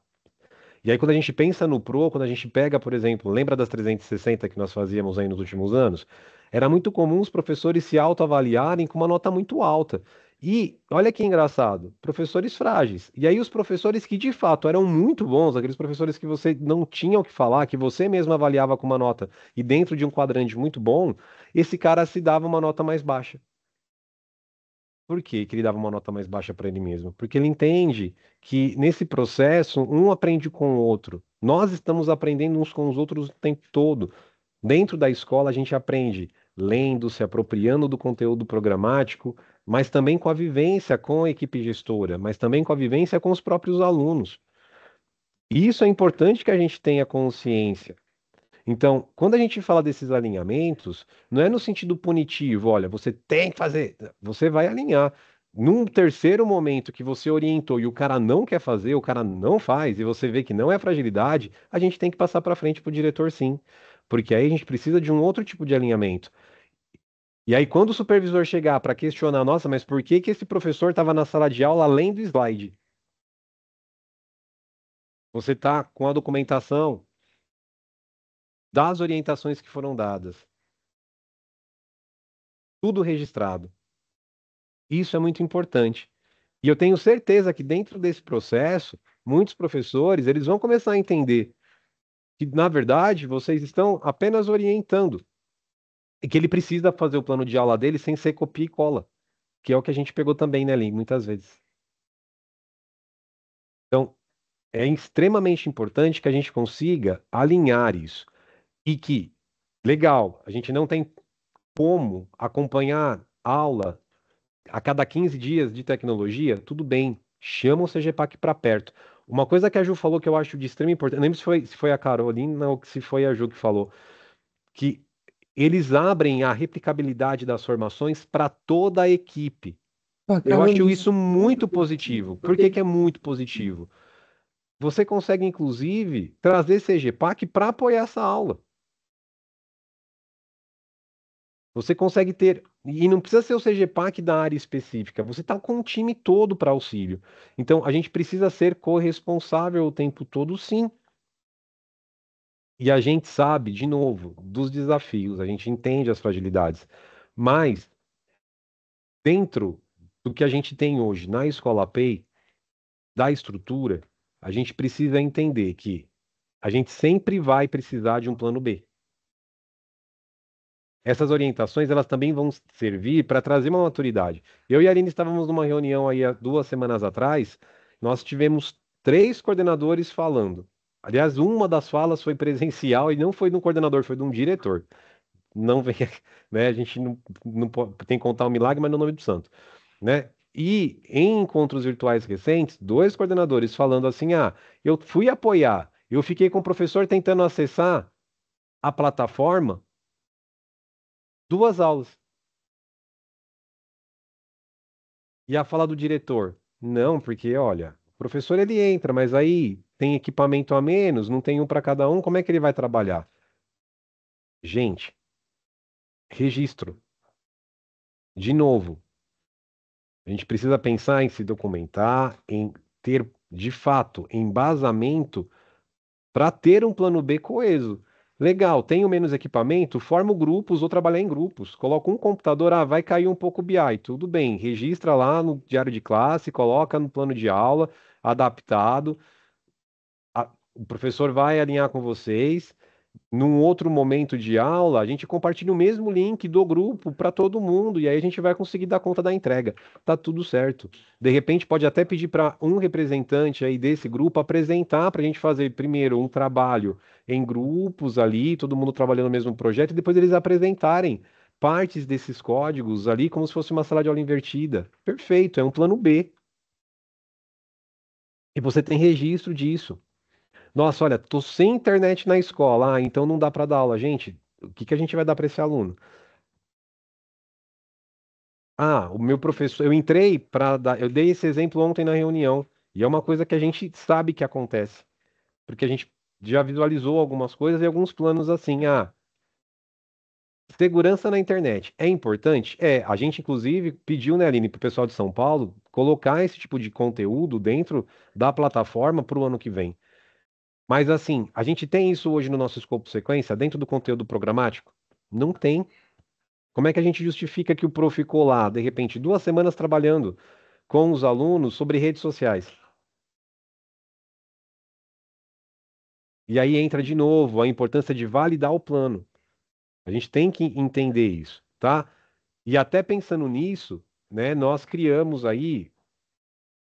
E aí, quando a gente pensa no Pro, quando a gente pega, por exemplo, lembra das 360 que nós fazíamos aí nos últimos anos? Era muito comum os professores se autoavaliarem com uma nota muito alta. E olha que engraçado, professores frágeis. E aí, os professores que de fato eram muito bons, aqueles professores que você não tinha o que falar, que você mesmo avaliava com uma nota e dentro de um quadrante muito bom, esse cara se dava uma nota mais baixa. Por que que ele dava uma nota mais baixa para ele mesmo? Porque ele entende que nesse processo um aprende com o outro. Nós estamos aprendendo uns com os outros o tempo todo. Dentro da escola a gente aprende lendo, se apropriando do conteúdo programático, mas também com a vivência com a equipe gestora, mas também com a vivência com os próprios alunos. E isso é importante que a gente tenha consciência. Então, quando a gente fala desses alinhamentos, não é no sentido punitivo, olha, você tem que fazer, você vai alinhar. Num terceiro momento que você orientou e o cara não quer fazer, o cara não faz, e você vê que não é fragilidade, a gente tem que passar para frente para o diretor sim. Porque aí a gente precisa de um outro tipo de alinhamento. E aí, quando o supervisor chegar para questionar, nossa, mas por que que esse professor estava na sala de aula além do slide? Você está com a documentação das orientações que foram dadas, tudo registrado. Isso é muito importante. E eu tenho certeza que dentro desse processo, muitos professores, eles vão começar a entender que, na verdade, vocês estão apenas orientando e que ele precisa fazer o plano de aula dele sem ser copia e cola, que é o que a gente pegou também, né, Lin, muitas vezes. Então, é extremamente importante que a gente consiga alinhar isso e que, legal, a gente não tem como acompanhar aula a cada 15 dias de tecnologia, tudo bem, chama o CGPAC para perto. Uma coisa que a Ju falou que eu acho de extrema importância, não lembro se foi a Carolina ou se foi a Ju que falou, que eles abrem a replicabilidade das formações para toda a equipe. Eu acho isso muito positivo. Por que que é muito positivo? Você consegue, inclusive, trazer CGPAC para apoiar essa aula. Você consegue ter, e não precisa ser o CGPAC da área específica, você está com um time todo para auxílio. Então, a gente precisa ser corresponsável o tempo todo, sim. E a gente sabe, de novo, dos desafios, a gente entende as fragilidades. Mas, dentro do que a gente tem hoje na Escola Pay, da estrutura, a gente precisa entender que a gente sempre vai precisar de um plano B. Essas orientações, elas também vão servir para trazer uma maturidade. Eu e a Aline estávamos numa reunião aí há 2 semanas atrás, nós tivemos 3 coordenadores falando. Aliás, uma das falas foi presencial e não foi de um coordenador, foi de um diretor. Não vem, né? A gente não tem que contar o milagre, mas no nome do santo, né? E em encontros virtuais recentes, 2 coordenadores falando assim: ah, eu fui apoiar, eu fiquei com o professor tentando acessar a plataforma 2 aulas. E a fala do diretor: não, porque olha, o professor ele entra, mas aí tem equipamento a menos, não tem um para cada um, como é que ele vai trabalhar? Gente, registro. De novo, a gente precisa pensar em se documentar, em ter, de fato, embasamento para ter um plano B coeso. Legal, tenho menos equipamento, formo grupos ou trabalhar em grupos. Coloco um computador, vai cair um pouco o BI. Tudo bem, registra lá no diário de classe, coloca no plano de aula, adaptado. O professor vai alinhar com vocês. Num outro momento de aula, a gente compartilha o mesmo link do grupo para todo mundo e aí a gente vai conseguir dar conta da entrega. Tá tudo certo. De repente, pode até pedir para um representante aí desse grupo apresentar para a gente fazer primeiro um trabalho em grupos ali, todo mundo trabalhando no mesmo projeto, e depois eles apresentarem partes desses códigos ali como se fosse uma sala de aula invertida. Perfeito, é um plano B. E você tem registro disso. Nossa, olha, tô sem internet na escola, então não dá para dar aula. Gente, o que que a gente vai dar para esse aluno? Ah, o meu professor, eu entrei para dar, eu dei esse exemplo ontem na reunião, e é uma coisa que a gente sabe que acontece, porque a gente já visualizou algumas coisas e alguns planos assim. Segurança na internet é importante? A gente inclusive pediu, né, Aline, para o pessoal de São Paulo colocar esse tipo de conteúdo dentro da plataforma para o ano que vem. Mas assim, a gente tem isso hoje no nosso escopo sequência, dentro do conteúdo programático? Não tem. Como é que a gente justifica que o prof ficou lá, de repente, 2 semanas trabalhando com os alunos sobre redes sociais? E aí entra de novo a importância de validar o plano. A gente tem que entender isso, tá? E até pensando nisso, né, nós criamos aí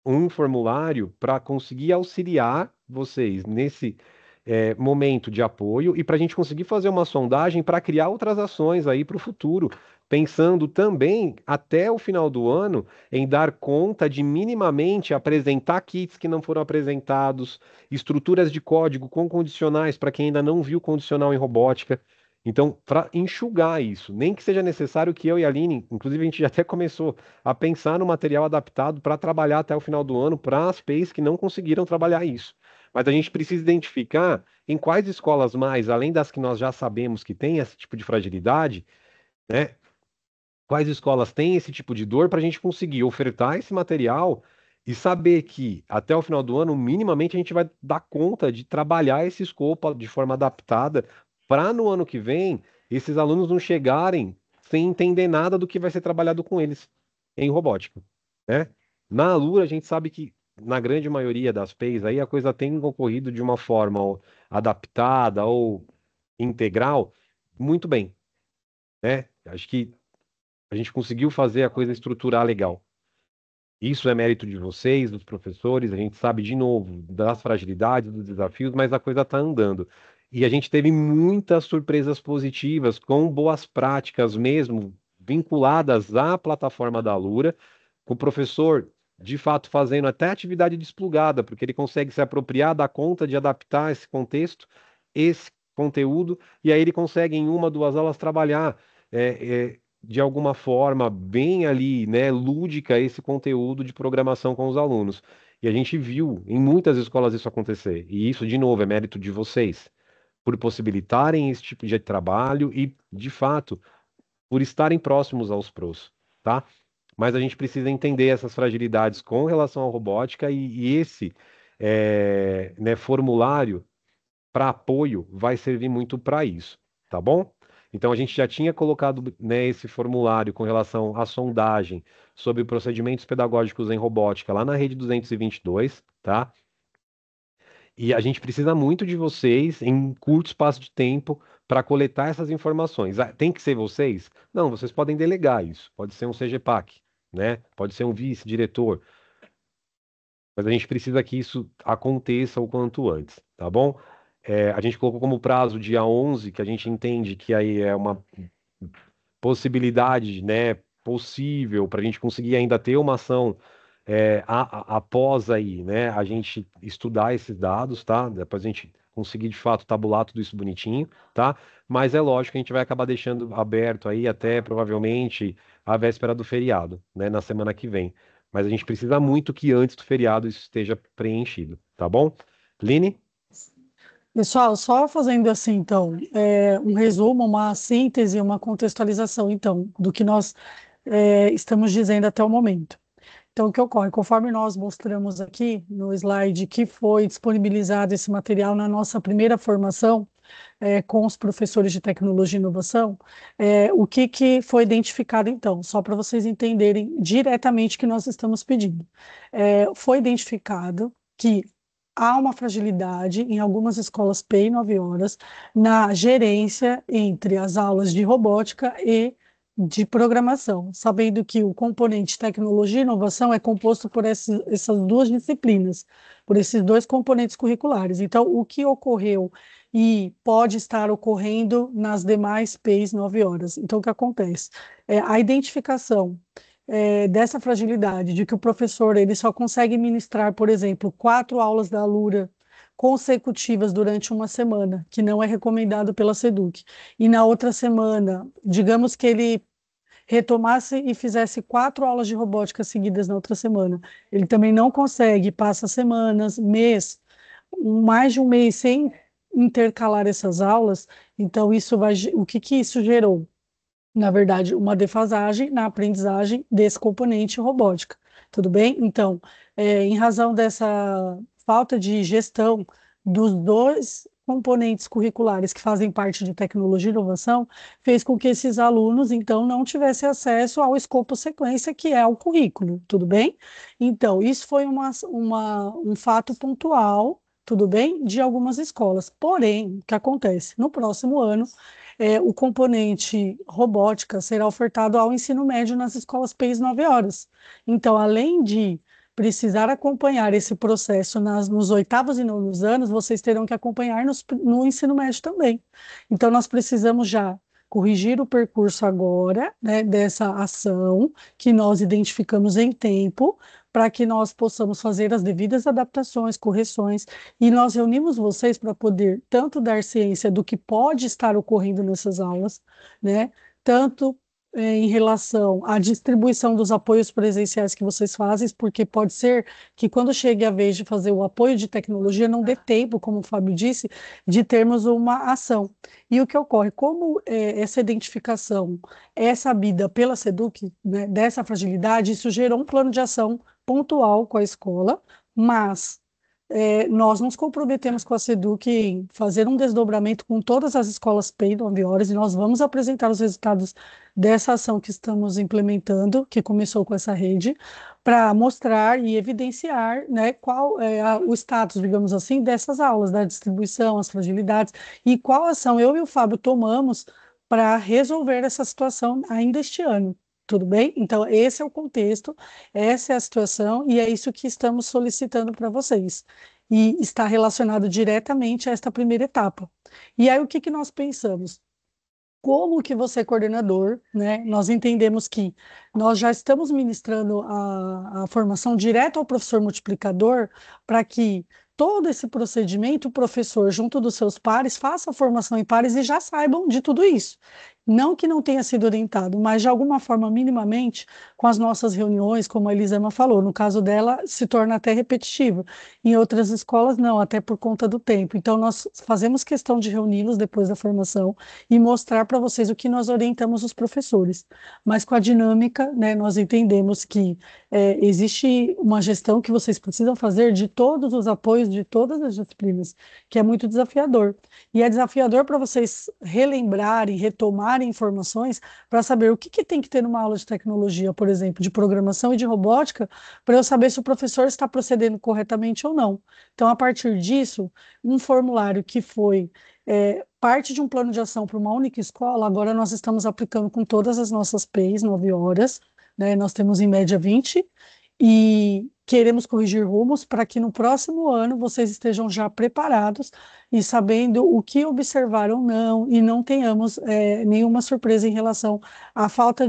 um formulário para conseguir auxiliar vocês nesse momento de apoio e para a gente conseguir fazer uma sondagem para criar outras ações aí para o futuro, pensando também até o final do ano em dar conta de minimamente apresentar kits que não foram apresentados, estruturas de código com condicionais para quem ainda não viu condicional em robótica. Então, para enxugar isso, nem que seja necessário que eu e a Aline, inclusive a gente já até começou a pensar no material adaptado para trabalhar até o final do ano para as PEIs que não conseguiram trabalhar isso. Mas a gente precisa identificar em quais escolas mais, além das que nós já sabemos que tem esse tipo de fragilidade, né? Quais escolas têm esse tipo de dor para a gente conseguir ofertar esse material e saber que até o final do ano, minimamente, a gente vai dar conta de trabalhar esse escopo de forma adaptada para no ano que vem esses alunos não chegarem sem entender nada do que vai ser trabalhado com eles em robótica, né? Na Alura, a gente sabe que na grande maioria das PEIs aí a coisa tem ocorrido de uma forma adaptada ou integral, muito bem, né? Acho que a gente conseguiu fazer a coisa estruturar legal. Isso é mérito de vocês, dos professores, a gente sabe de novo das fragilidades, dos desafios, mas a coisa está andando. E a gente teve muitas surpresas positivas, com boas práticas mesmo, vinculadas à plataforma da Alura, com o professor, de fato, fazendo até atividade desplugada, porque ele consegue se apropriar da conta de adaptar esse contexto, esse conteúdo, e aí ele consegue, em 1, 2 aulas, trabalhar de alguma forma bem ali, né, lúdica esse conteúdo de programação com os alunos. E a gente viu em muitas escolas isso acontecer. E isso, de novo, é mérito de vocês, por possibilitarem esse tipo de trabalho e, de fato, por estarem próximos aos pros, tá? Mas a gente precisa entender essas fragilidades com relação à robótica e esse né, formulário para apoio vai servir muito para isso, tá bom? Então, a gente já tinha colocado, né, esse formulário com relação à sondagem sobre procedimentos pedagógicos em robótica lá na rede 222, tá? E a gente precisa muito de vocês em curto espaço de tempo para coletar essas informações. Ah, tem que ser vocês? Não, vocês podem delegar isso. Pode ser um CGPAC, né? Pode ser um vice-diretor. Mas a gente precisa que isso aconteça o quanto antes, tá bom? A gente colocou como prazo dia 11, que a gente entende que aí é uma possibilidade, né, possível para a gente conseguir ainda ter uma ação após aí, né, a gente estudar esses dados, tá? Depois a gente conseguir de fato tabular tudo isso bonitinho, tá? Mas é lógico que a gente vai acabar deixando aberto aí até provavelmente a véspera do feriado, né, na semana que vem. Mas a gente precisa muito que antes do feriado isso esteja preenchido, tá bom? Line? Pessoal, só fazendo assim, então, um resumo, uma síntese, uma contextualização, então, do que nós estamos dizendo até o momento. Então, o que ocorre? Conforme nós mostramos aqui no slide que foi disponibilizado esse material na nossa primeira formação, com os professores de tecnologia e inovação, o que foi identificado, então, só para vocês entenderem diretamente o que nós estamos pedindo. Foi identificado que há uma fragilidade em algumas escolas PEI 9 horas na gerência entre as aulas de robótica e de programação, sabendo que o componente tecnologia e inovação é composto por essas duas disciplinas, por esses dois componentes curriculares. Então, o que ocorreu e pode estar ocorrendo nas demais PEIs 9 horas. Então, o que acontece? A identificação dessa fragilidade, de que o professor ele só consegue ministrar, por exemplo, 4 aulas da Alura consecutivas durante uma semana, que não é recomendado pela SEDUC. E na outra semana, digamos que ele retomasse e fizesse 4 aulas de robótica seguidas na outra semana. Ele também não consegue, passa semanas, mês, mais de um mês sem intercalar essas aulas. Então, o que isso gerou? Na verdade, uma defasagem na aprendizagem desse componente robótica. Tudo bem? Então, em razão dessa falta de gestão dos dois componentes curriculares que fazem parte de tecnologia e inovação, fez com que esses alunos, então, não tivessem acesso ao escopo sequência, que é o currículo, tudo bem? Então, isso foi um fato pontual, tudo bem? De algumas escolas. Porém, o que acontece? No próximo ano, o componente robótica será ofertado ao ensino médio nas escolas PEIs 9 horas. Então, além de precisar acompanhar esse processo nos 8º e 9º anos, vocês terão que acompanhar no ensino médio também. Então, nós precisamos já corrigir o percurso agora, né, dessa ação que nós identificamos em tempo, para que nós possamos fazer as devidas adaptações, correções, e nós reunimos vocês para poder tanto dar ciência do que pode estar ocorrendo nessas aulas, né, tanto em relação à distribuição dos apoios presenciais que vocês fazem, porque pode ser que quando chegue a vez de fazer o apoio de tecnologia, não dê tempo, como o Fábio disse, de termos uma ação. E o que ocorre? Como essa identificação é sabida pela SEDUC, né, dessa fragilidade, isso gerou um plano de ação pontual com a escola, mas nós nos comprometemos com a SEDUC em fazer um desdobramento com todas as escolas PEI 9 horas e nós vamos apresentar os resultados dessa ação que estamos implementando, que começou com essa rede, para mostrar e evidenciar, né, qual é o status, digamos assim, dessas aulas, da distribuição, as fragilidades, e qual ação eu e o Fábio tomamos para resolver essa situação ainda este ano. Tudo bem? Então, esse é o contexto, essa é a situação, e é isso que estamos solicitando para vocês. E está relacionado diretamente a esta primeira etapa. E aí, o que nós pensamos? Como que você é coordenador, né? Nós entendemos que nós já estamos ministrando a formação direto ao professor multiplicador para que todo esse procedimento, o professor, junto dos seus pares, faça a formação em pares e já saibam de tudo isso. Não que não tenha sido orientado, mas de alguma forma, minimamente, com as nossas reuniões, como a Elisama falou, no caso dela, se torna até repetitivo. Em outras escolas, não, até por conta do tempo. Então, nós fazemos questão de reuni-los depois da formação e mostrar para vocês o que nós orientamos os professores. Mas com a dinâmica, né, nós entendemos que existe uma gestão que vocês precisam fazer de todos os apoios de todas as disciplinas, que é muito desafiador. E é desafiador para vocês relembrarem, retomarem informações para saber o que tem que ter numa aula de tecnologia, por exemplo, de programação e de robótica, para eu saber se o professor está procedendo corretamente ou não. Então, a partir disso, um formulário que foi parte de um plano de ação para uma única escola, agora nós estamos aplicando com todas as nossas PEIs, 9 horas, né? Nós temos em média 20, e queremos corrigir rumos para que no próximo ano vocês estejam já preparados e sabendo o que observar ou não, e não tenhamos nenhuma surpresa em relação à falta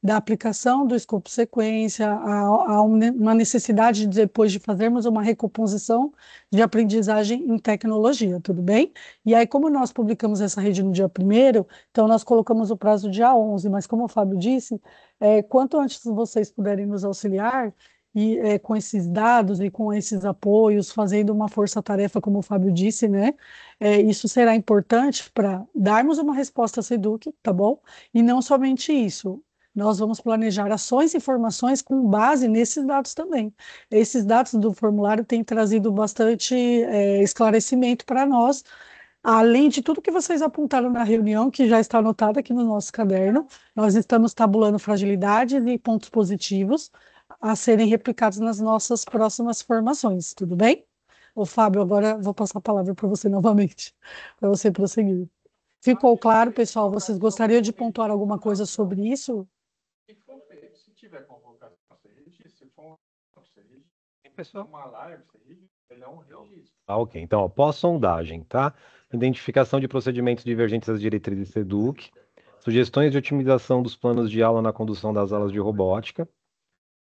da aplicação do escopo sequência, a uma necessidade de depois de fazermos uma recomposição de aprendizagem em tecnologia, tudo bem? E aí, como nós publicamos essa rede no dia 1º, então nós colocamos o prazo dia 11, mas como o Fábio disse, quanto antes vocês puderem nos auxiliar, e com esses dados e com esses apoios, fazendo uma força-tarefa, como o Fábio disse, né? Isso será importante para darmos uma resposta à SEDUC, tá bom? E não somente isso, nós vamos planejar ações e formações com base nesses dados também. Esses dados do formulário têm trazido bastante esclarecimento para nós, além de tudo que vocês apontaram na reunião, que já está anotado aqui no nosso caderno. Nós estamos tabulando fragilidades e pontos positivos a serem replicados nas nossas próximas formações, tudo bem? Ô, Fábio, agora vou passar a palavra para você novamente, para você prosseguir. Ficou claro, pessoal? Vocês gostariam de pontuar alguma coisa sobre isso? Se tiver convocação, você registra. Se for uma live, você registra. Ele é um registro. Ok. Então, ó, pós-sondagem, tá? Identificação de procedimentos divergentes às diretrizes SEDUC, sugestões de otimização dos planos de aula na condução das aulas de robótica,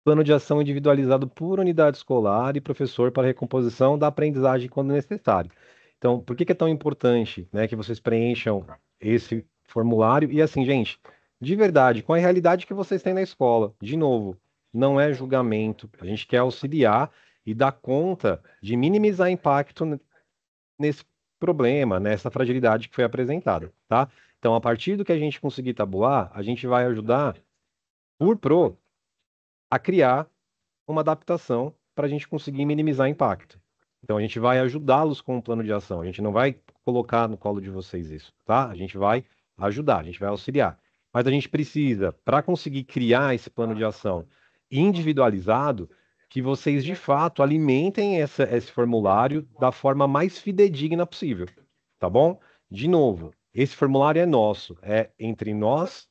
plano de ação individualizado por unidade escolar e professor para recomposição da aprendizagem quando necessário. Então, por que é tão importante, né, que vocês preencham esse formulário? E assim, gente, de verdade, com a realidade que vocês têm na escola, de novo, não é julgamento, a gente quer auxiliar e dar conta de minimizar impacto nesse problema, nessa fragilidade que foi apresentada, tá? Então, a partir do que a gente conseguir tabular, a gente vai ajudar por pro a criar uma adaptação para a gente conseguir minimizar impacto. Então, a gente vai ajudá-los com um plano de ação. A gente não vai colocar no colo de vocês isso, tá? A gente vai ajudar, a gente vai auxiliar. Mas a gente precisa, para conseguir criar esse plano de ação individualizado, que vocês, de fato, alimentem esse formulário da forma mais fidedigna possível, tá bom? De novo, esse formulário é nosso, é entre nós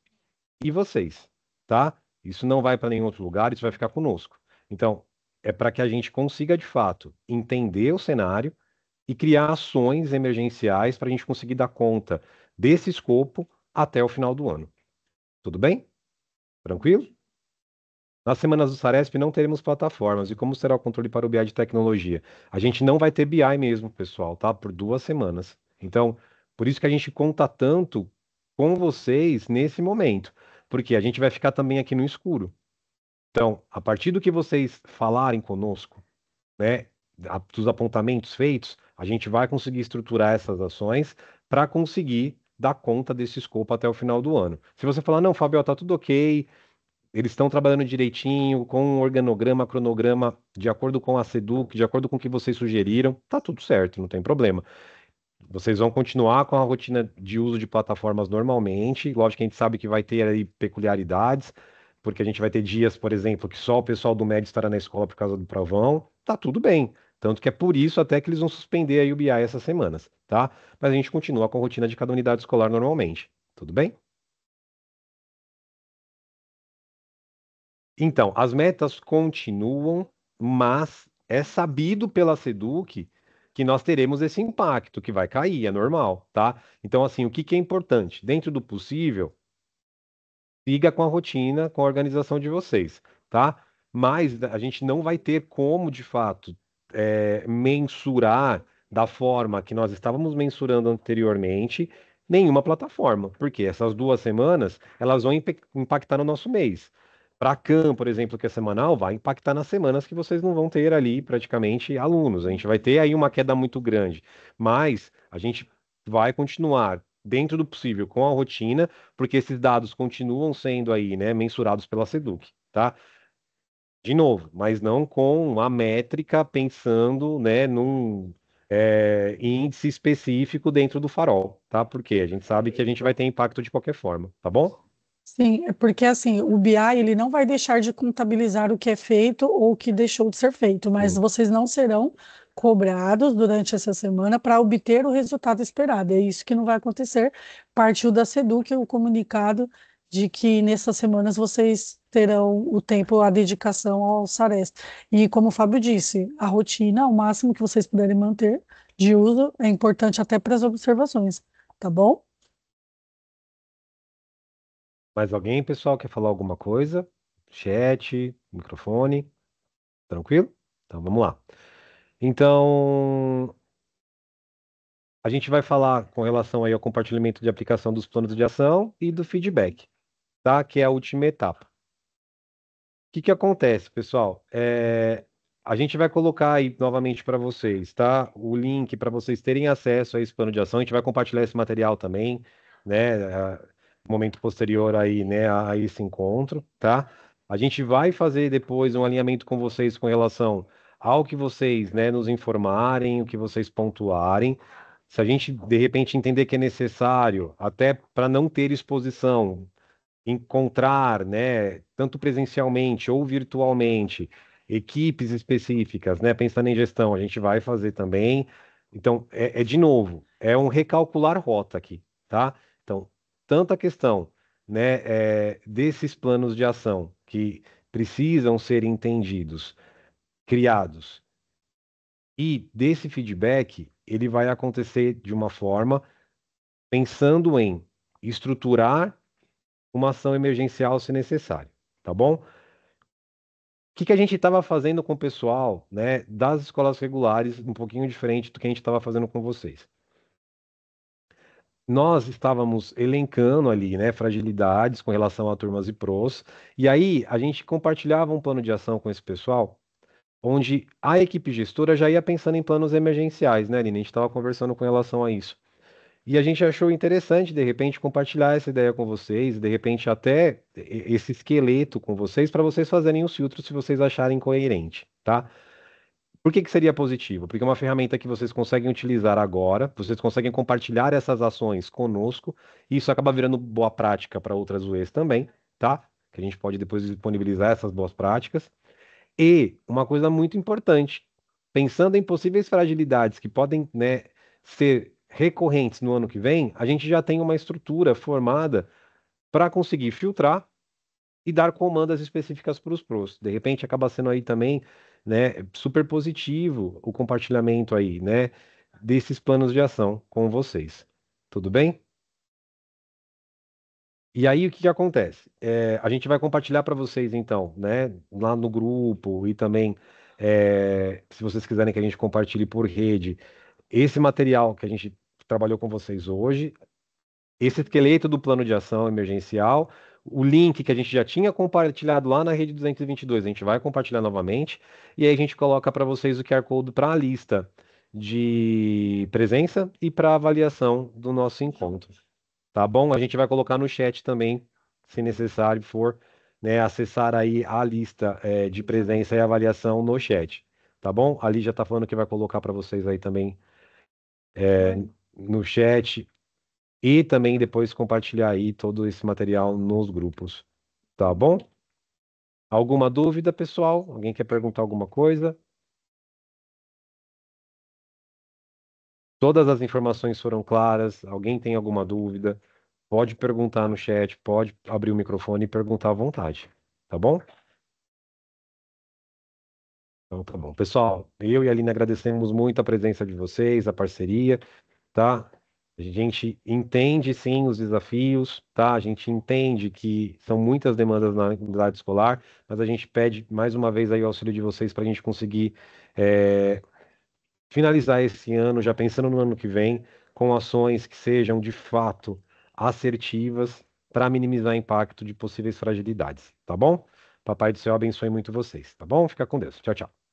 e vocês, tá? Isso não vai para nenhum outro lugar, isso vai ficar conosco. Então, é para que a gente consiga, de fato, entender o cenário e criar ações emergenciais para a gente conseguir dar conta desse escopo até o final do ano. Tudo bem? Tranquilo? Nas semanas do Saresp não teremos plataformas. E como será o controle para o BI de tecnologia? A gente não vai ter BI mesmo, pessoal, tá? Por 2 semanas. Então, por isso que a gente conta tanto com vocês nesse momento. Porque a gente vai ficar também aqui no escuro. Então, a partir do que vocês falarem conosco, né, dos apontamentos feitos, a gente vai conseguir estruturar essas ações para conseguir dar conta desse escopo até o final do ano. Se você falar, não, Fabio, tá tudo ok, eles estão trabalhando direitinho, com um organograma, cronograma, de acordo com a SEDUC, de acordo com o que vocês sugeriram, tá tudo certo, não tem problema. Vocês vão continuar com a rotina de uso de plataformas normalmente. Lógico que a gente sabe que vai ter aí peculiaridades, porque a gente vai ter dias, por exemplo, que só o pessoal do médio estará na escola por causa do provão. Tá tudo bem. Tanto que é por isso até que eles vão suspender aí o BI essas semanas, tá? Mas a gente continua com a rotina de cada unidade escolar normalmente. Tudo bem? Então, as metas continuam, mas é sabido pela SEDUC que nós teremos esse impacto, que vai cair, é normal, tá? Então, assim, o que é importante? Dentro do possível, siga com a rotina, com a organização de vocês, tá? Mas a gente não vai ter como, de fato, mensurar da forma que nós estávamos mensurando anteriormente Nenhuma plataforma, porque essas 2 semanas elas vão impactar no nosso mês. Para a CAM, por exemplo, que é semanal, vai impactar nas semanas que vocês não vão ter ali praticamente alunos. A gente vai ter aí uma queda muito grande, mas a gente vai continuar dentro do possível com a rotina, porque esses dados continuam sendo aí, né, mensurados pela Seduc, tá? De novo, mas não com a métrica pensando, né, num índice específico dentro do farol, tá? Porque a gente sabe que a gente vai ter impacto de qualquer forma, tá bom? Sim, é porque assim, o BI ele não vai deixar de contabilizar o que é feito ou o que deixou de ser feito, mas Sim. vocês não serão cobrados durante essa semana para obter o resultado esperado. É isso que não vai acontecer. Partiu da Seduc o comunicado de que nessas semanas vocês terão o tempo, a dedicação ao Sarest. E como o Fábio disse, a rotina, o máximo que vocês puderem manter de uso, é importante até para as observações, tá bom? Mais alguém, pessoal, quer falar alguma coisa? Chat, microfone, tranquilo? Então vamos lá. Então, a gente vai falar com relação aí ao compartilhamento de aplicação dos planos de ação e do feedback, tá? Que é a última etapa. O que que acontece, pessoal? A gente vai colocar aí novamente para vocês, tá? O link para vocês terem acesso a esse plano de ação. A gente vai compartilhar esse material também, né? No momento posterior aí, né, a esse encontro, tá? A gente vai fazer depois um alinhamento com vocês com relação ao que vocês, né, nos informarem, o que vocês pontuarem. Se a gente de repente entender que é necessário, até para não ter exposição, encontrar, né, tanto presencialmente ou virtualmente, equipes específicas, né, pensando em gestão, a gente vai fazer também. Então, de novo, é um recalcular rota aqui, tá? Então, tanto a questão, né, desses planos de ação que precisam ser entendidos, criados, e desse feedback, ele vai acontecer de uma forma pensando em estruturar uma ação emergencial se necessário, tá bom? O que que a gente estava fazendo com o pessoal, né, das escolas regulares, um pouquinho diferente do que a gente estava fazendo com vocês. Nós estávamos elencando ali, né, fragilidades com relação a turmas e pros, e aí a gente compartilhava um plano de ação com esse pessoal, onde a equipe gestora já ia pensando em planos emergenciais, né, Aline? A gente estava conversando com relação a isso. E a gente achou interessante, de repente, compartilhar essa ideia com vocês, de repente até esse esqueleto com vocês, para vocês fazerem os filtros se vocês acharem coerente, tá? Por que que seria positivo? Porque é uma ferramenta que vocês conseguem utilizar agora, vocês conseguem compartilhar essas ações conosco, e isso acaba virando boa prática para outras UEs também, tá? Que a gente pode depois disponibilizar essas boas práticas. E uma coisa muito importante, pensando em possíveis fragilidades que podem, né, ser recorrentes no ano que vem, a gente já tem uma estrutura formada para conseguir filtrar e dar comandas específicas para os pros. De repente acaba sendo aí também, né, super positivo o compartilhamento aí, né, desses planos de ação com vocês. Tudo bem? E aí, o que que acontece? A gente vai compartilhar para vocês, então, né, lá no grupo e também, se vocês quiserem que a gente compartilhe por rede, esse material que a gente trabalhou com vocês hoje, esse esqueleto do plano de ação emergencial, o link que a gente já tinha compartilhado lá na rede 222, a gente vai compartilhar novamente, e aí a gente coloca para vocês o QR Code para a lista de presença e para avaliação do nosso encontro. Tá bom? A gente vai colocar no chat também, se necessário for, né, acessar aí a lista de presença e avaliação no chat. Tá bom? Ali já tá falando que vai colocar para vocês aí também no chat e também depois compartilhar aí todo esse material nos grupos. Tá bom? Alguma dúvida, pessoal? Alguém quer perguntar alguma coisa? Todas as informações foram claras. Alguém tem alguma dúvida? Pode perguntar no chat, pode abrir o microfone e perguntar à vontade. Tá bom? Então, tá bom. Pessoal, eu e a Aline agradecemos muito a presença de vocês, a parceria, tá? A gente entende, sim, os desafios, tá? A gente entende que são muitas demandas na unidade escolar, mas a gente pede mais uma vez aí o auxílio de vocês para a gente conseguir finalizar esse ano, já pensando no ano que vem, com ações que sejam de fato assertivas para minimizar o impacto de possíveis fragilidades, tá bom? Papai do céu abençoe muito vocês, tá bom? Fica com Deus. Tchau, tchau.